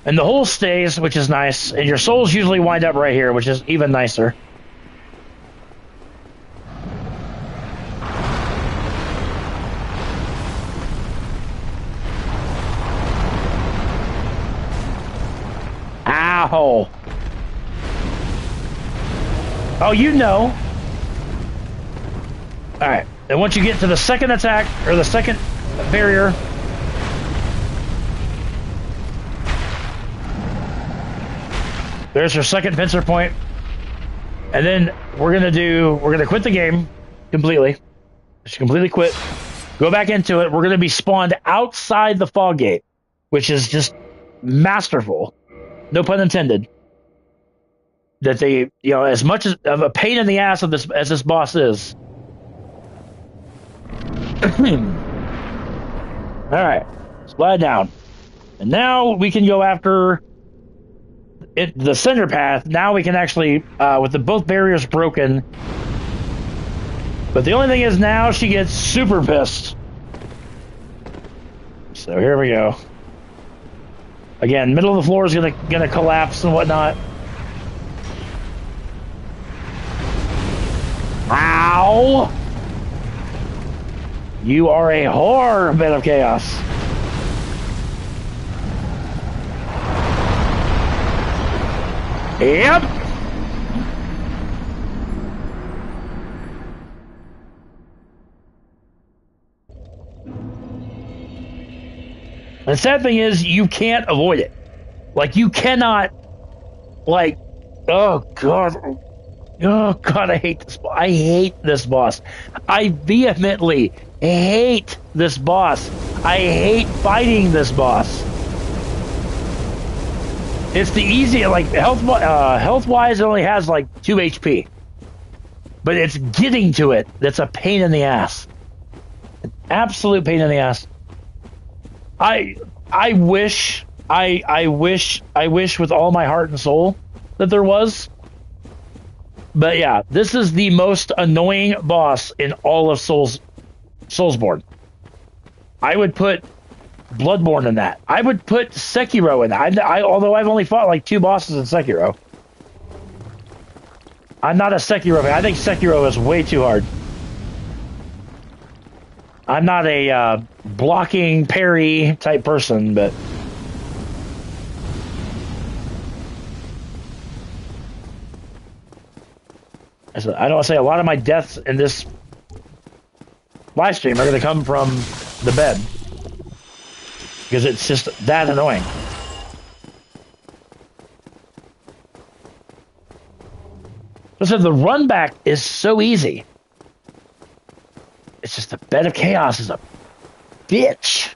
And the hole stays, which is nice. And your souls usually wind up right here, which is even nicer. Ow! Oh, you know. Alright. And once you get to the second attack, or the second barrier, there's your second pincer point. And then we're gonna quit the game completely. Just completely quit. Go back into it. We're gonna be spawned outside the fog gate, which is just masterful. No pun intended. That they, as much of a pain in the ass of this as this boss is. Alright. Slide down. And now we can go after the center path. Now we can actually, with both barriers broken. But the only thing is now she gets super pissed. So here we go. Again, middle of the floor is gonna collapse and whatnot. Ow! You are a whore, bit of chaos. Yep. The sad thing is, you can't avoid it. Like, you cannot, like, oh god, I hate this. I hate this boss. I vehemently hate this boss. I hate fighting this boss. It's the easiest, like, health-wise, it only has, like, 2 HP. But it's getting to it that's a pain in the ass. An absolute pain in the ass. I wish with all my heart and soul that there was. But yeah, this is the most annoying boss in all of Soulsborne. I would put Bloodborne in that. I would put Sekiro in that. Although I've only fought like 2 bosses in Sekiro. I'm not a Sekiro fan. I think Sekiro is way too hard. I'm not a blocking parry type person, but I don't want to say a lot of my deaths in this live stream are going to come from the bed because it's just that annoying. Listen, the run back is so easy. It's just the bed of chaos is a bitch.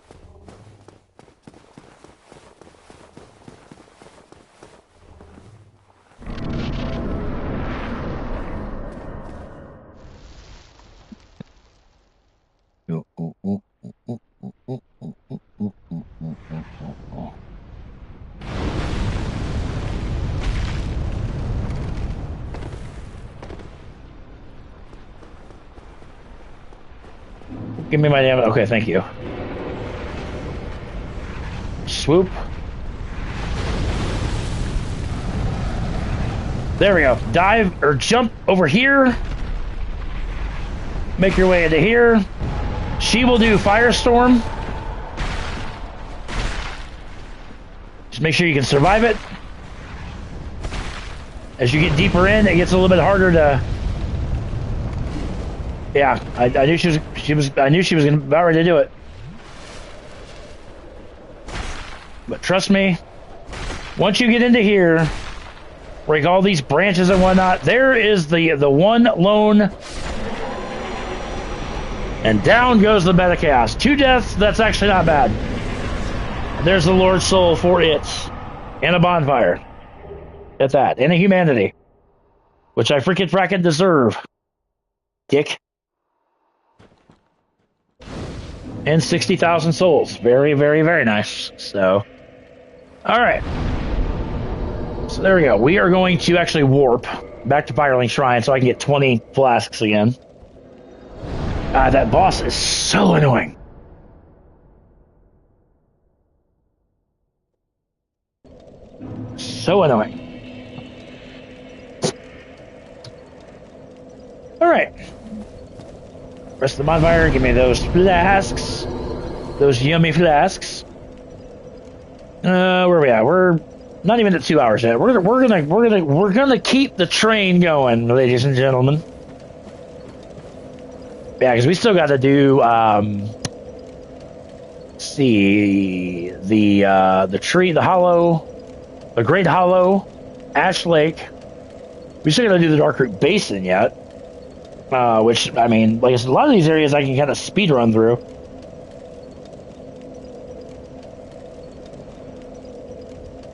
Give me my damn. Okay, thank you. Swoop. There we go. Dive or jump over here. Make your way into here. She will do Firestorm. Just make sure you can survive it. As you get deeper in, it gets a little bit harder to. Yeah, I knew I knew she was about ready to do it. But trust me, once you get into here, break all these branches and whatnot, there is the one lone, and down goes the bed of chaos. 2 deaths, that's actually not bad. There's the Lord's soul for it, and a bonfire. At that, and a humanity, which I frackin' deserve. Dick. And 60,000 souls. Very, very, very nice. So, all right. So there we go. We are going to actually warp back to Firelink Shrine so I can get 20 flasks again. That boss is so annoying. So annoying. Alright. Rest of the bonfire, give me those flasks. Those yummy flasks. Where are we at? We're not even at 2 hours yet. We're gonna keep the train going, ladies and gentlemen. Yeah, because we still got to do. Let's see the tree, the hollow, the Great Hollow, Ash Lake. We still got to do the Dark Root Basin yet. Which I mean, like I said, a lot of these areas I can kind of speed run through.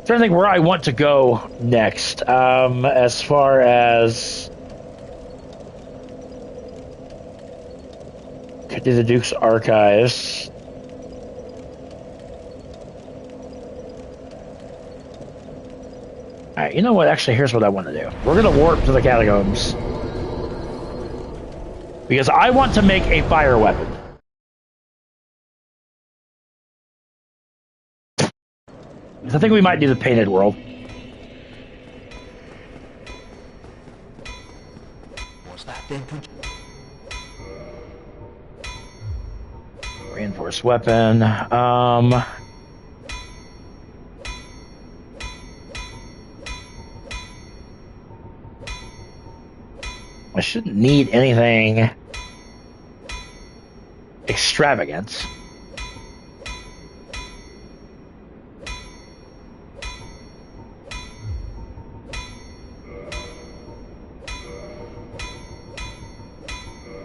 Trying to think where I want to go next. As far as could do the Duke's Archives. Alright, you know what? Actually, here's what I want to do. We're going to warp to the Catacombs. Because I want to make a fire weapon. I think we might do the Painted World. What's that then? Reinforced weapon. I shouldn't need anything extravagant.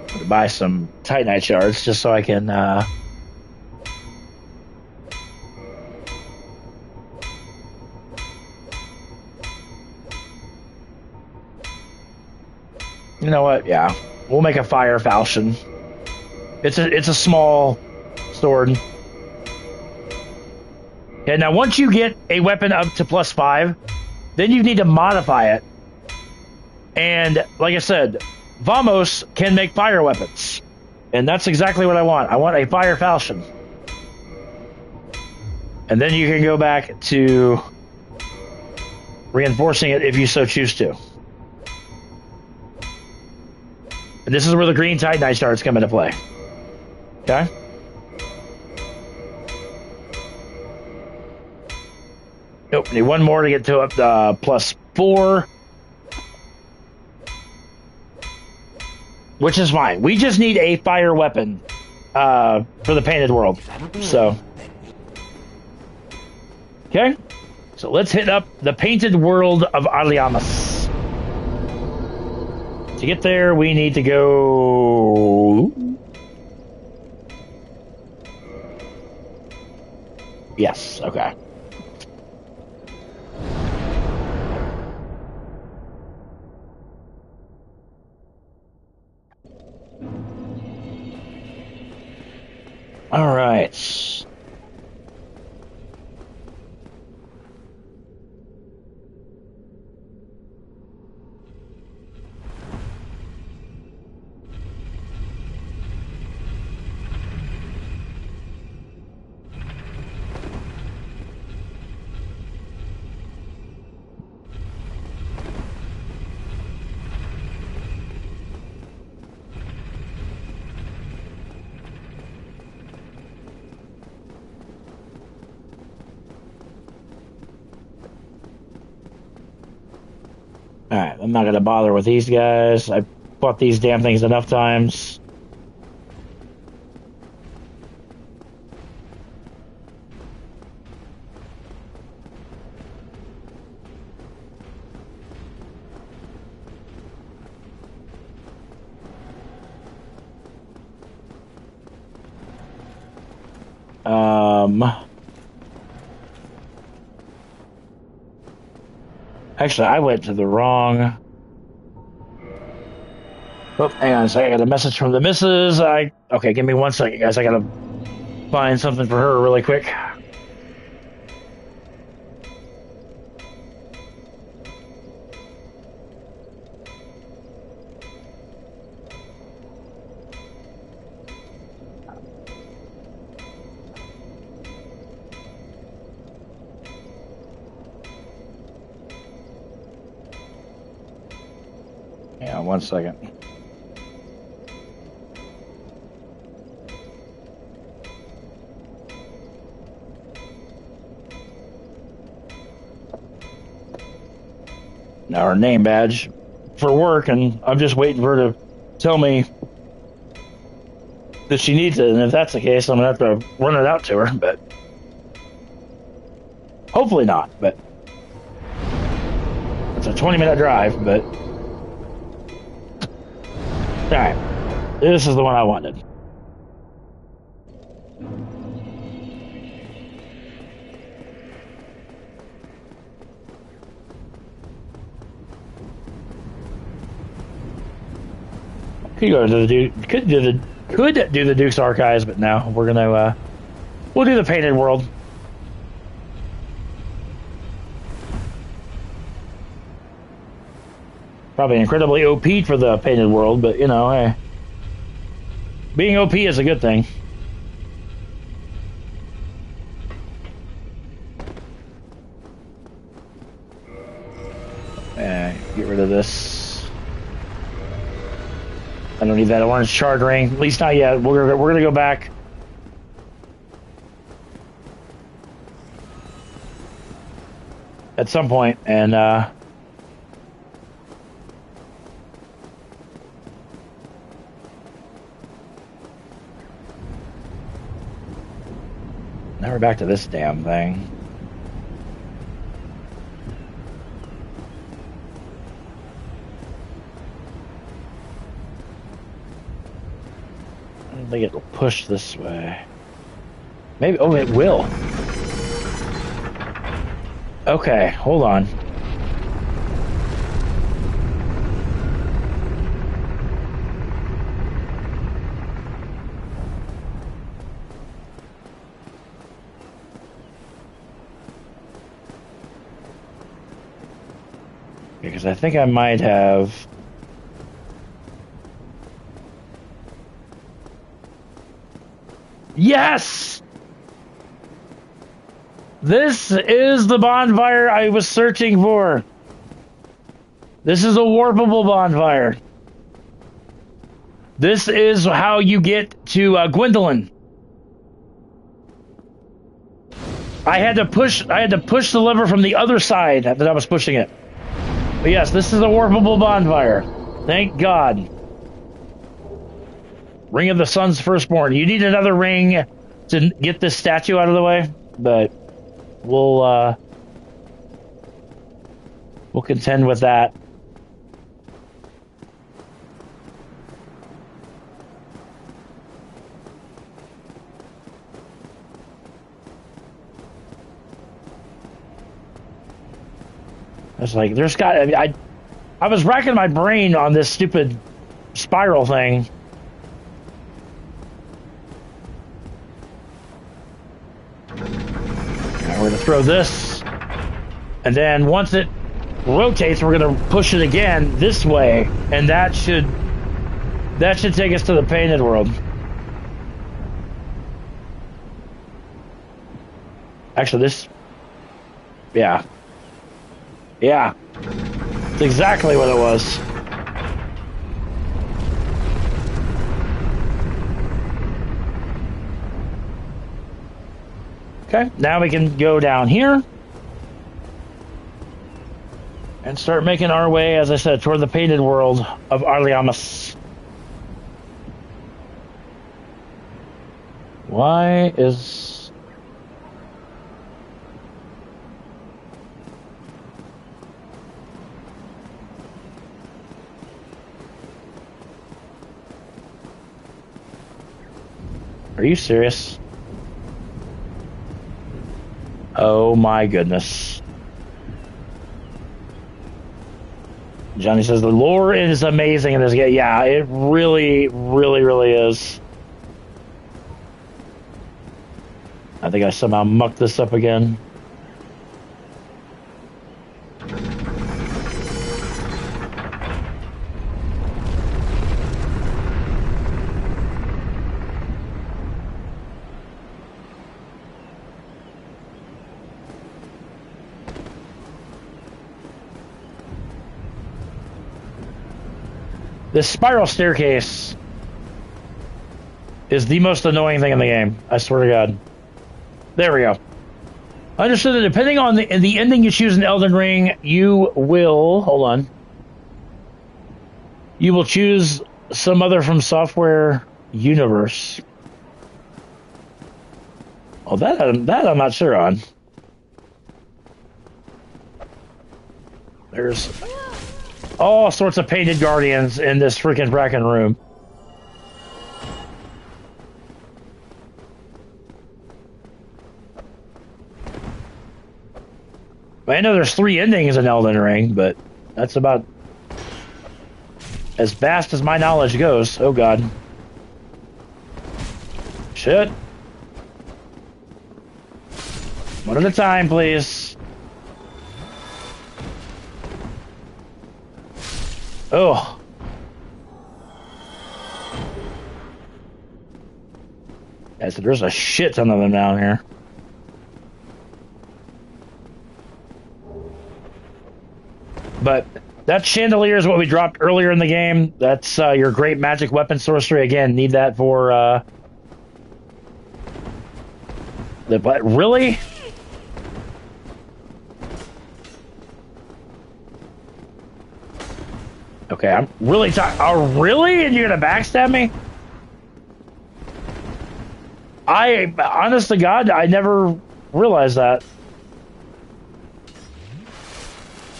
To buy some Titanite shards just so I can you know what? Yeah, we'll make a fire falchion. It's a small sword. And now once you get a weapon up to +5, then you need to modify it. And like I said, Vamos can make fire weapons. And that's exactly what I want. I want a fire falchion. And then you can go back to reinforcing it if you so choose to. And this is where the green Titanite shards come into play. Okay? Nope, need one more to get to up +4. Which is fine. We just need a fire weapon for the Painted World. So. Okay? So let's hit up the Painted World of Aliamas. To get there, we need to go... Yes, okay. All right. Alright, I'm not going to bother with these guys. I fought these damn things enough times. Actually, I went to the wrong... Oh, hang on a second. I got a message from the missus. Okay, give me 1 second, guys. I gotta find something for her really quick. 1 second. Now her name badge for work, and I'm just waiting for her to tell me that she needs it. And if that's the case, I'm gonna have to run it out to her. But hopefully not. But it's a 20-minute drive. But all right, this is the one I wanted. Could go to the Duke, could do the Duke's Archives, but no, we're gonna we'll do the Painted World. Probably incredibly OP for the Painted World, but you know, hey, being OP is a good thing. Get rid of this. I don't need that orange shard ring. At least not yet. We're gonna go back. At some point, and now we're back to this damn thing. I don't think it'll push this way. Maybe. Oh, it will. Okay, hold on. Because I think I might have. Yes! This is the bonfire I was searching for. This is a warpable bonfire. This is how you get to Gwendolyn. I had to push the lever from the other side that I was pushing it. But yes, this is a warpable bonfire. Thank God. Ring of the Sun's Firstborn. You need another ring to get this statue out of the way, but we'll contend with that. I was like, there's got. I mean, I was racking my brain on this stupid spiral thing. We're going to throw this, and then once it rotates, we're going to push it again this way, and that should take us to the Painted World. Actually, this, yeah, it's exactly what it was. Okay, now we can go down here and start making our way, as I said, toward the Painted World of Arliamus. Why is... Are you serious? Oh my goodness. Johnny says the lore is amazing in this game. Yeah, it really, really, really is. I think I somehow mucked this up again. This spiral staircase is the most annoying thing in the game. I swear to God. There we go. Understood that depending on the ending you choose in Elden Ring, you will... Hold on. You will choose some other From Software universe. Oh, that I'm not sure on. There's all sorts of painted guardians in this freaking fracking room. I know there's 3 endings in Elden Ring, but that's about as vast as my knowledge goes. Oh God. Shit. One at a time, please. Oh. Yeah, so there's a shit ton of them down here. But that chandelier is what we dropped earlier in the game. That's your great magic weapon sorcery. Again, need that for the... But really? Okay, I'm really oh, really? And you're gonna backstab me? Honest to God, I never realized that.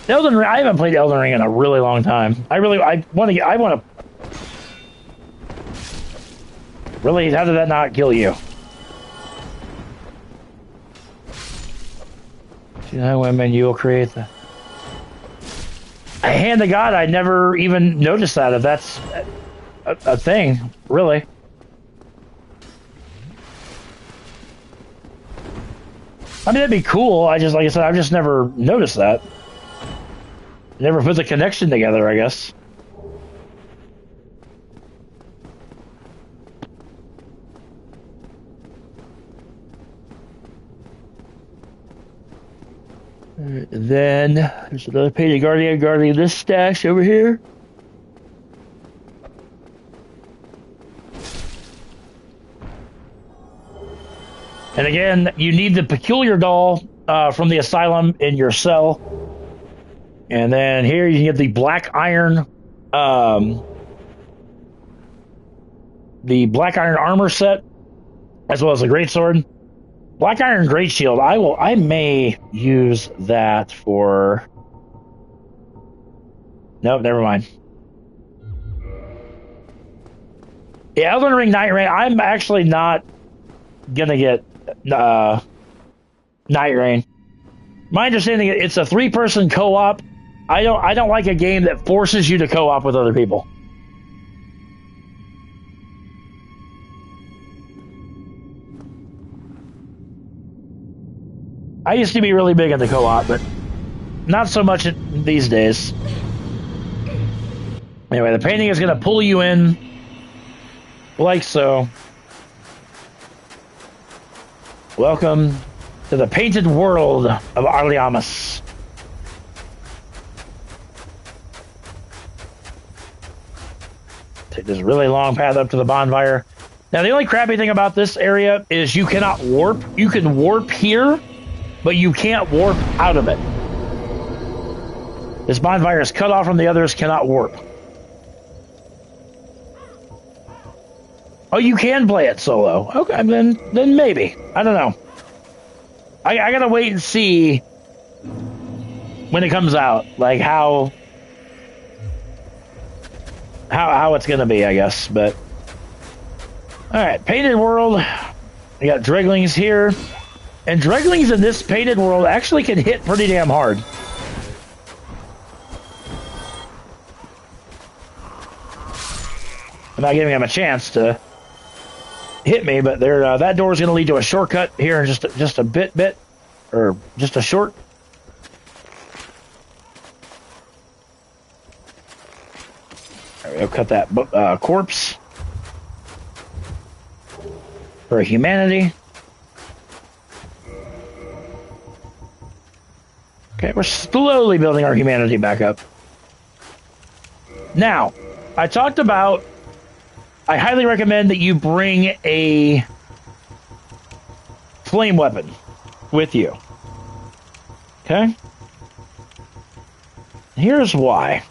Elden Ring, I haven't played Elden Ring in a really long time. I want to. Really, how did that not kill you? You know, women, you will create the... I hand to God, I never even noticed that, if that's a thing, really. I mean, that'd be cool. Like I said, I've just never noticed that. Never put the connection together, I guess. Then there's another painted guardian guarding this stash over here. And again, you need the peculiar doll from the asylum in your cell. And then here you can get the black iron armor set, as well as the greatsword. Black iron great shield. I may use that for... Nope, never mind. Yeah, Elden Ring Night Rain. I'm actually not gonna get Night Rain. My understanding is it's a 3-person co-op. I don't like a game that forces you to co-op with other people. I used to be really big into co-op, but not so much these days. Anyway, the painting is going to pull you in like so. Welcome to the painted world of Arliamus. Take this really long path up to the bonfire. Now, the only crappy thing about this area is you cannot warp. You can warp here, but you can't warp out of it. This bonfire is cut off from the others, cannot warp. Oh, you can play it solo. Okay, then maybe. I don't know. I gotta wait and see when it comes out, like how it's gonna be, I guess. But all right, painted world. We got Dreglings here. And Dreglings in this painted world actually can hit pretty damn hard. I'm not giving them a chance to hit me, but that door is going to lead to a shortcut here in just a bit, or just a short. There we go. Cut that corpse for humanity. Okay, we're slowly building our humanity back up. Now, I talked about, I highly recommend that you bring a flame weapon with you. Okay? Here's why.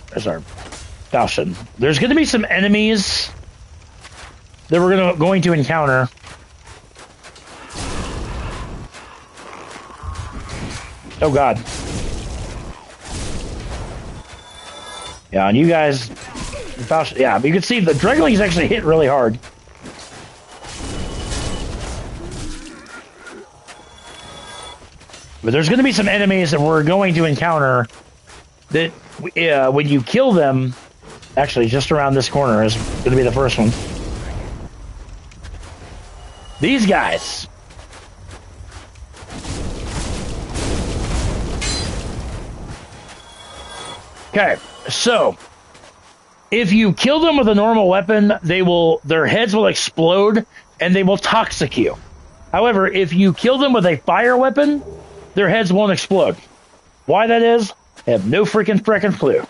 There's our falchion. There's going to be some enemies that we're going to encounter. Oh God. Yeah, and you guys, yeah, but you can see the Dreglings actually hit really hard. But there's going to be some enemies that we're going to encounter that when you kill them, actually just around this corner is going to be the first one. These guys. Okay, so if you kill them with a normal weapon, their heads will explode and they will toxic you. However, if you kill them with a fire weapon, their heads won't explode. Why that is, I have no freaking clue.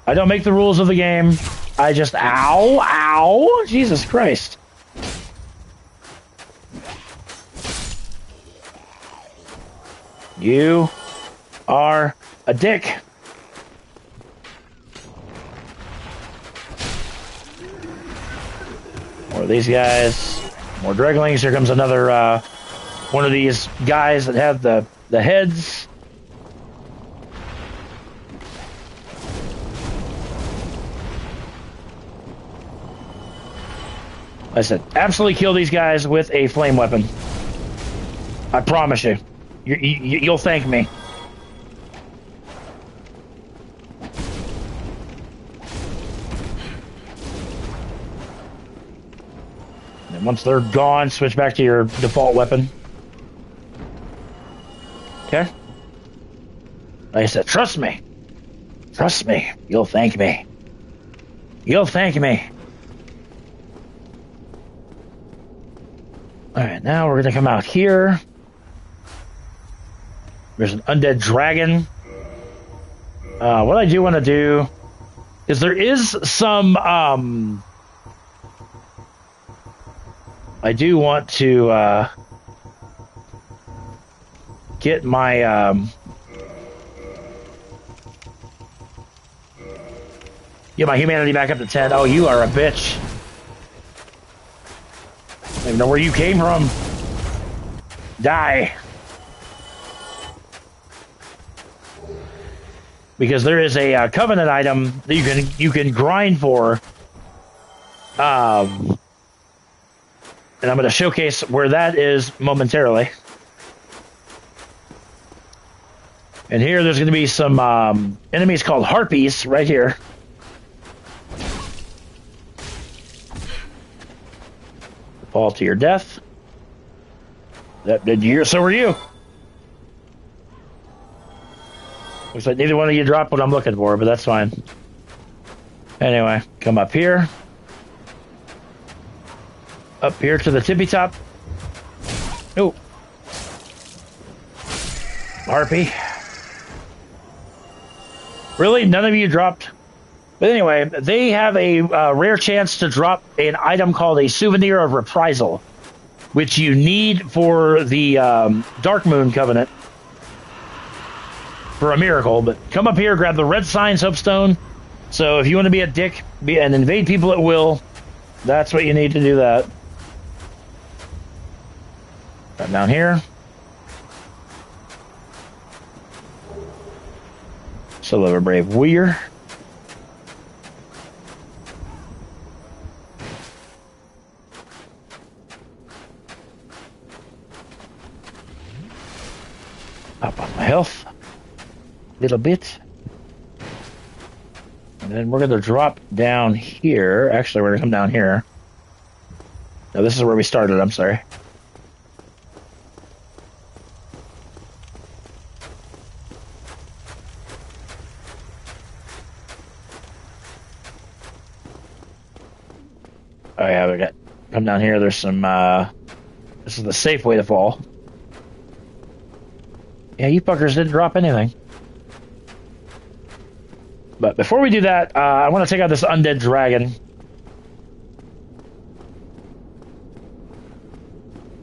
I don't make the rules of the game. I just, ow, Jesus Christ. You are a dick. More of these guys. More Dreglings. Here comes another one of these guys that have the heads. I said, absolutely kill these guys with a flame weapon. I promise you. You'll thank me. And once they're gone, switch back to your default weapon. Okay? Like I said, trust me. Trust me. You'll thank me. You'll thank me. Alright, now we're going to come out here. There's an undead dragon. What I do want to do is there is some, I do want to, get my, get my humanity back up to 10. Oh, you are a bitch. I don't even know where you came from. Die. Because there is a covenant item that you can grind for, and I'm going to showcase where that is momentarily. And here, there's going to be some enemies called harpies right here. Fall to your death. That did you hear? So were you. Looks like neither one of you dropped what I'm looking for, but that's fine. Anyway, come up here. Up here to the tippy top. Oh. Harpy. Really? None of you dropped? But anyway, they have a rare chance to drop an item called a Souvenir of Reprisal, which you need for the Dark Moon Covenant. For a miracle, but come up here, grab the red sign soapstone. So if you want to be a dick and invade people at will, that's what you need to do that. Right down here. Soul of a Brave Warrior. Up on my health. Little bit. And then we're going to drop down here. Actually, we're going to come down here. No, this is where we started. I'm sorry. Oh, yeah, we got... Come down here. There's some This is the safe way to fall. Yeah, you fuckers didn't drop anything. But before we do that, I want to take out this undead dragon.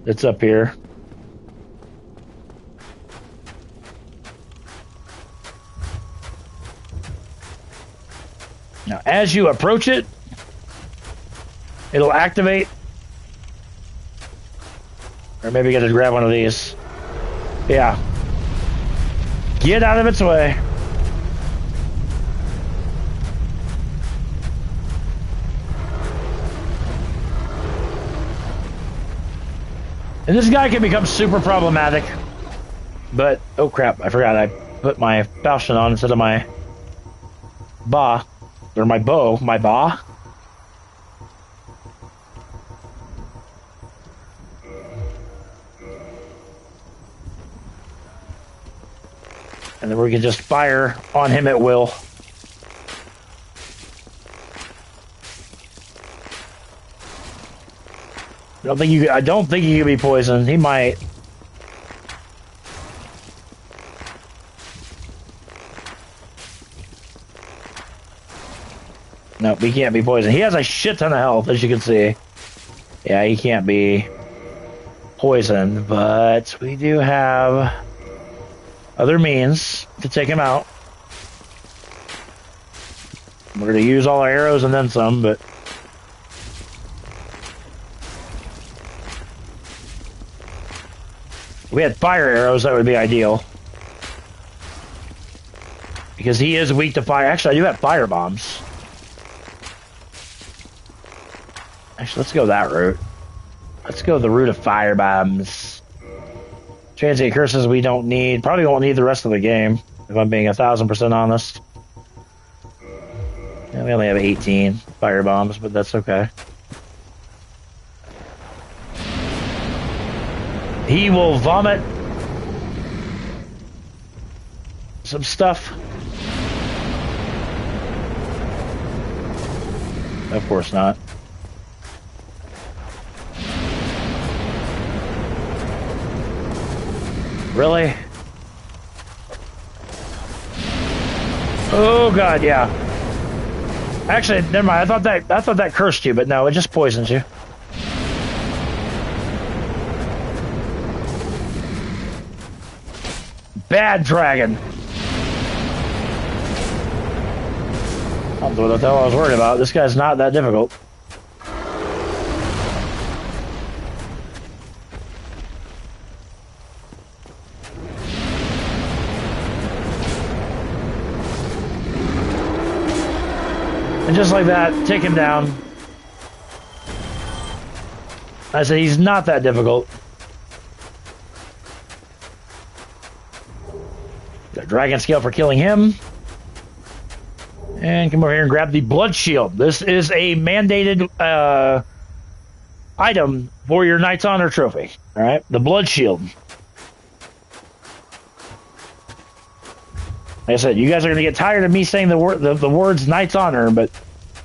That's up here. Now, as you approach it, it'll activate. Or maybe you gotta grab one of these. Yeah. Get out of its way. And this guy can become super problematic. But, oh crap, I forgot I put my falchion on instead of my ba. Or my bow, my ba. And then we can just fire on him at will. I don't think he can be poisoned. He might. No, he can't be poisoned. He has a shit ton of health, as you can see. Yeah, he can't be poisoned, but we do have other means to take him out. We're going to use all our arrows and then some, but if we had fire arrows, that would be ideal. Because he is weak to fire. Actually, I do have fire bombs. Actually, let's go that route. Let's go the route of fire bombs. Transient curses we don't need. Probably won't need the rest of the game, if I'm being 1,000% honest. Yeah, we only have 18 fire bombs, but that's okay. He will vomit some stuff. Of course not. Really? Oh god, yeah. Actually, never mind. I thought that cursed you, but no, it just poisons you. Bad dragon. I don't know what the hell I was worried about. This guy's not that difficult. And just like that, take him down. I said he's not that difficult. Got a dragon scale for killing him. And come over here and grab the blood shield. This is a mandated item for your Knight's Honor trophy. All right, the blood shield. Like I said, you guys are going to get tired of me saying the words Knight's Honor, but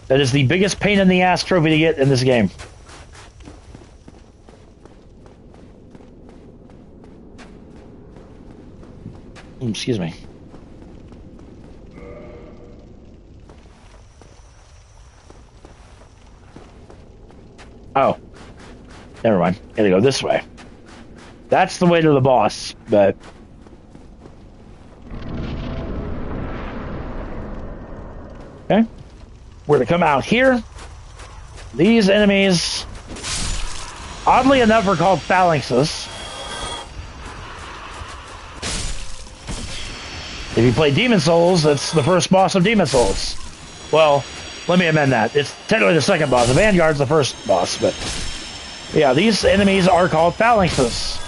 that is the biggest pain in the ass trophy to get in this game. Excuse me. Oh. Never mind. Gotta go this way. That's the way to the boss, but... Okay. We're gonna come out here. These enemies, oddly enough, are called phalanxes. If you play Demon Souls, that's the first boss of Demon Souls. Well, let me amend that. It's technically the second boss. The Vanguard's the first boss, but... yeah, these enemies are called phalanxes.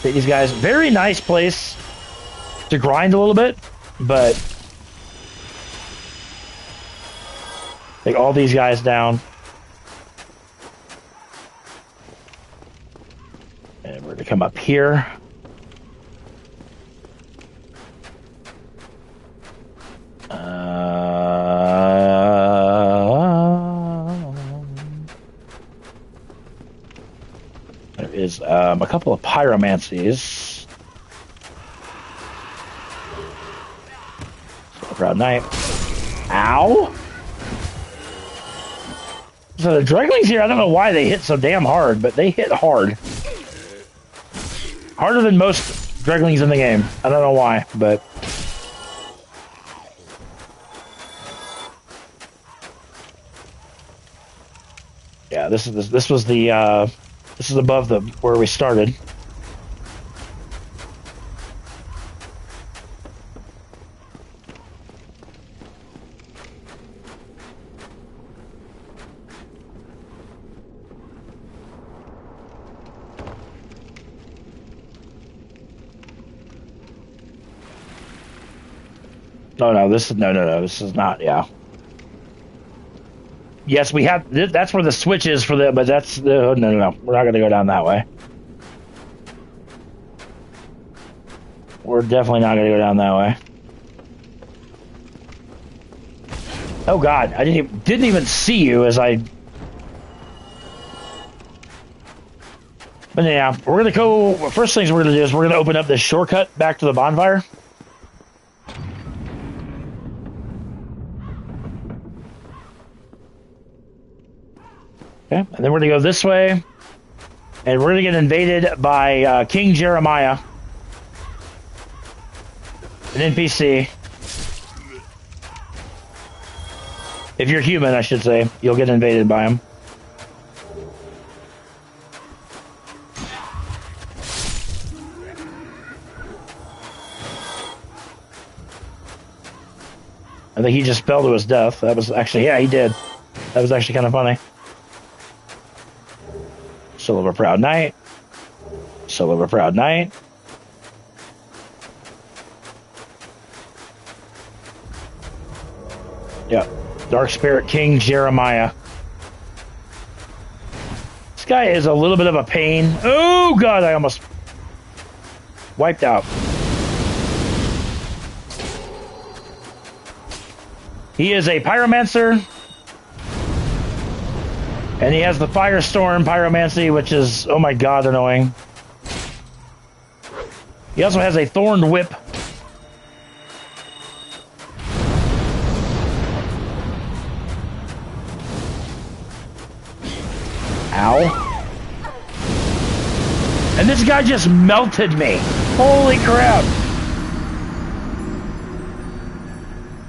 These guys, very nice place to grind a little bit, but take all these guys down. And we're going to come up here. A couple of pyromancies. Proud Knight. Ow! So the Draglings here, I don't know why they hit so damn hard, but they hit hard. Harder than most Draglings in the game. I don't know why, but... Yeah, this is above the where we started. No, this is no. This is not. Yeah. Yes, we have. That's where the switch is for the. But that's the. No. We're not going to go down that way. We're definitely not going to go down that way. Oh God, I didn't even see you as I. But yeah, we're going to go. First things we're going to do is we're going to open up this shortcut back to the bonfire. Okay, and then we're going to go this way, and we're going to get invaded by King Jeremiah, an NPC. If you're human, I should say, you'll get invaded by him. I think he just fell to his death. That was actually, yeah, he did. That was actually kind of funny. Soul of a Proud Knight. Soul of a Proud Knight. Yep. Dark Spirit King Jeremiah. This guy is a little bit of a pain. Oh, God, I almost wiped out. He is a pyromancer. And he has the Firestorm Pyromancy, which is, oh my God, annoying. He also has a Thorned Whip. Ow. And this guy just melted me. Holy crap.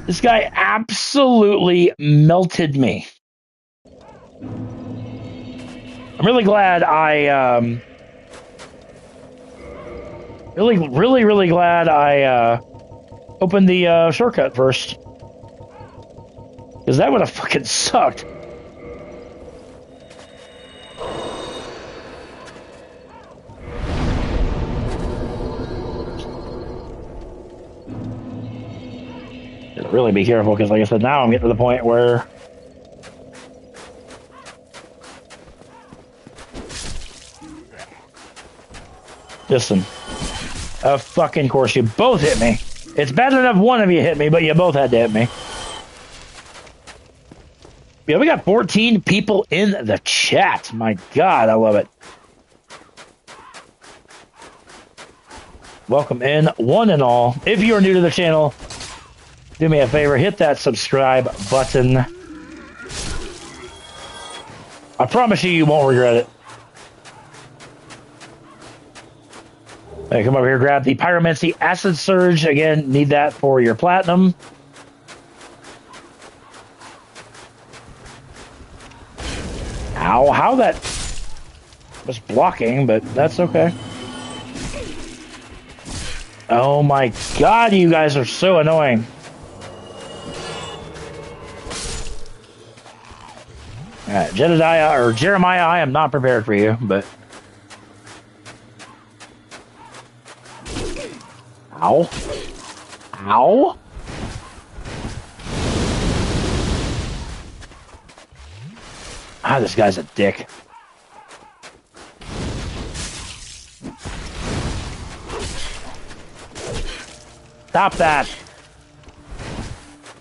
This guy absolutely melted me. I'm really glad I, really glad I, opened the, shortcut first. Because that would have fucking sucked. Gotta really be careful, because like I said, now I'm getting to the point where... Listen, of fucking course you both hit me. It's bad enough one of you hit me, but you both had to hit me. Yeah, we got 14 people in the chat. My God, I love it. Welcome in, one and all. If you are new to the channel, do me a favor, hit that subscribe button. I promise you, you won't regret it. Hey, come over here, grab the Pyromancy Acid Surge. Again, need that for your platinum. Ow, how that was blocking, but that's okay. Oh my God, you guys are so annoying. Alright, Jedediah, or Jeremiah, I am not prepared for you, but... Ow. Ow. Ah, this guy's a dick. Stop that.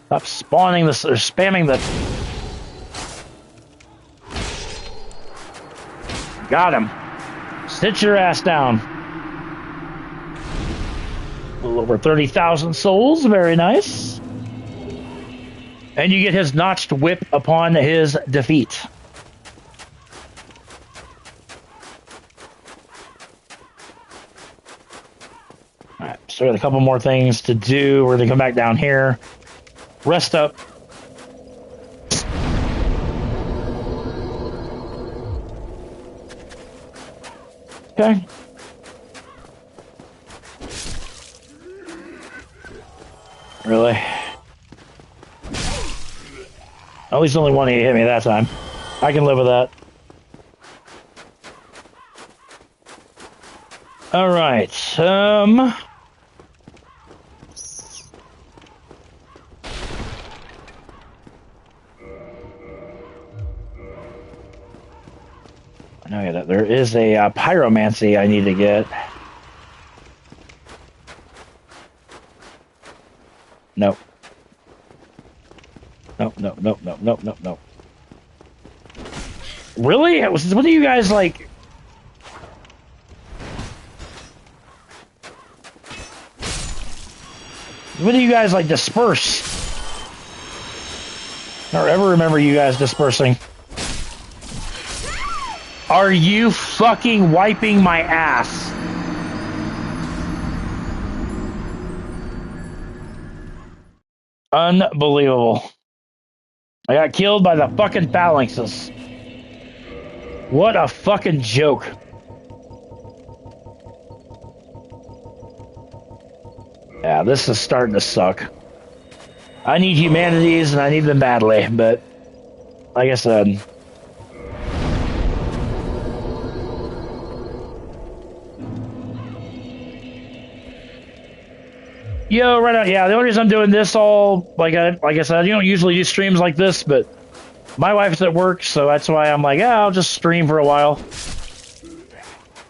Stop spawning this, or spamming the... Got him. Sit your ass down. A little over 30,000 souls. Very nice. And you get his notched whip upon his defeat. Alright, so we got a couple more things to do. We're going to come back down here. Rest up. Okay. Really? At least only one he hit me that time. I can live with that. All right. I know that there is a pyromancy I need to get. Nope. Nope. Really? What do you guys like? What do you guys like disperse? I don't ever remember you guys dispersing. Are you fucking wiping my ass? Unbelievable. I got killed by the fucking phalanxes. What a fucking joke. Yeah, this is starting to suck. I need humanities and I need them badly, but like I said, yo, right out. Yeah, the only reason I'm doing this all, like I said, you don't usually do streams like this, but my wife's at work, so that's why I'm like, yeah, I'll just stream for a while.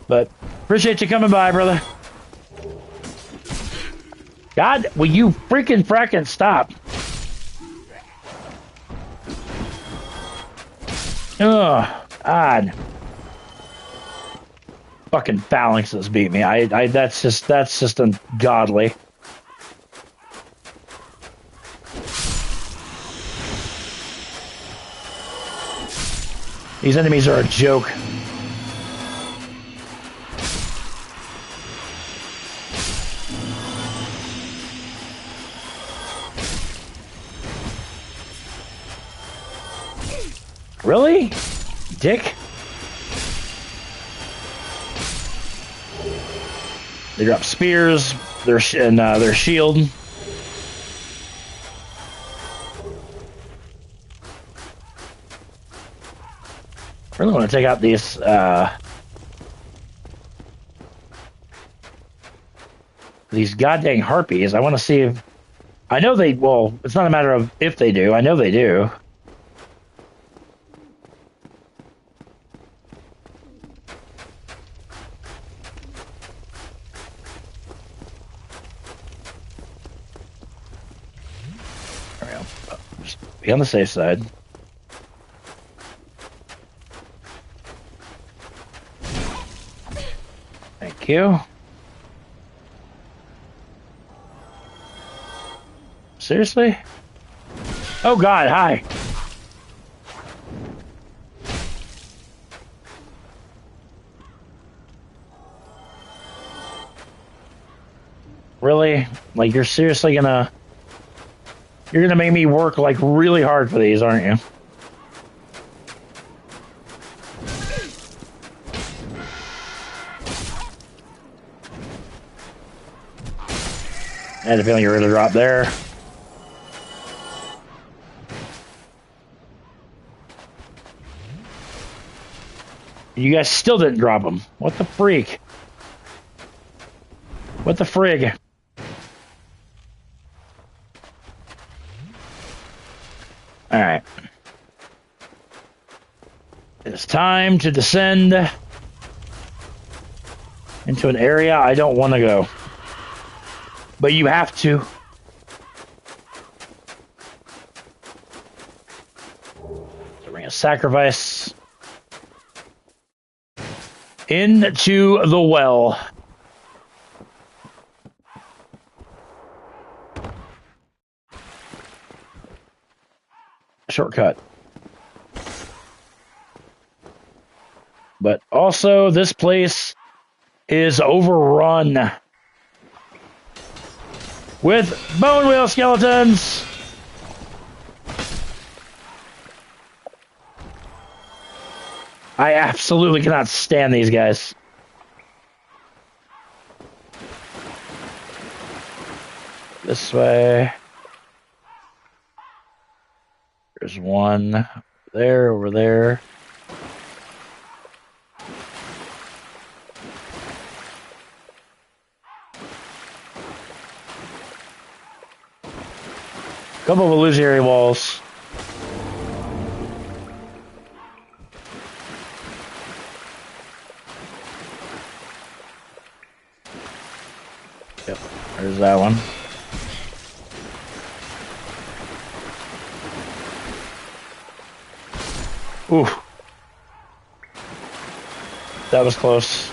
But appreciate you coming by, brother. God, will you freaking fracking stop? Ugh, God. Fucking phalanxes beat me. That's just ungodly. These enemies are a joke. Really? Dick? They drop spears, their shield. I really want to take out these goddamn harpies. I want to see if... I know they... Well, it's not a matter of if they do. I know they do. There we go. Just be on the safe side. Thank you. Seriously? Oh God, hi. Really? Like you're seriously gonna... You're gonna make me work like really hard for these, aren't you? I had a feeling you were gonna drop there. You guys still didn't drop them. What the freak? What the frig? Alright. It's time to descend into an area I don't want to go. But you have to. So bring a sacrifice. Into the well. Shortcut. But also, this place is overrun with bone wheel skeletons. I absolutely cannot stand these guys. This way. There's one there, over there. Couple of illusionary walls. Yep, there's that one. Ooh. That was close.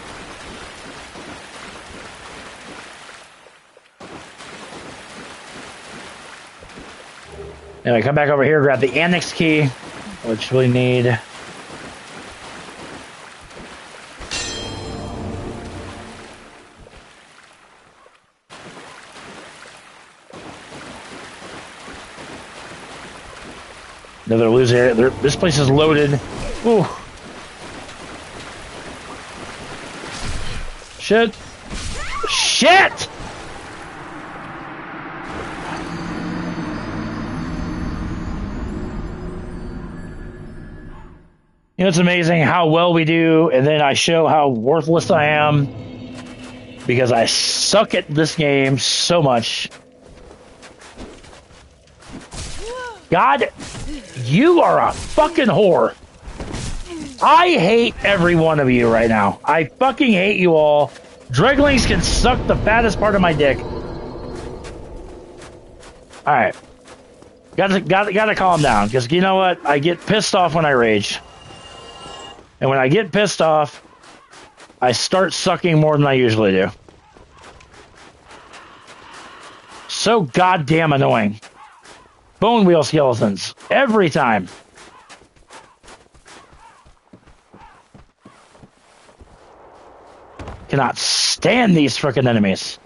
Anyway, come back over here, grab the annex key, which we need. Another loser area. This place is loaded. Ooh. Shit. Shit! You know, it's amazing how well we do, and then I show how worthless I am because I suck at this game so much. God, you are a fucking whore. I hate every one of you right now. I fucking hate you all. Dreglings can suck the fattest part of my dick. Alright. Gotta calm down, because you know what? I get pissed off when I rage. And when I get pissed off, I start sucking more than I usually do. So goddamn annoying. Bone wheel skeletons. Every time. Cannot stand these frickin' enemies.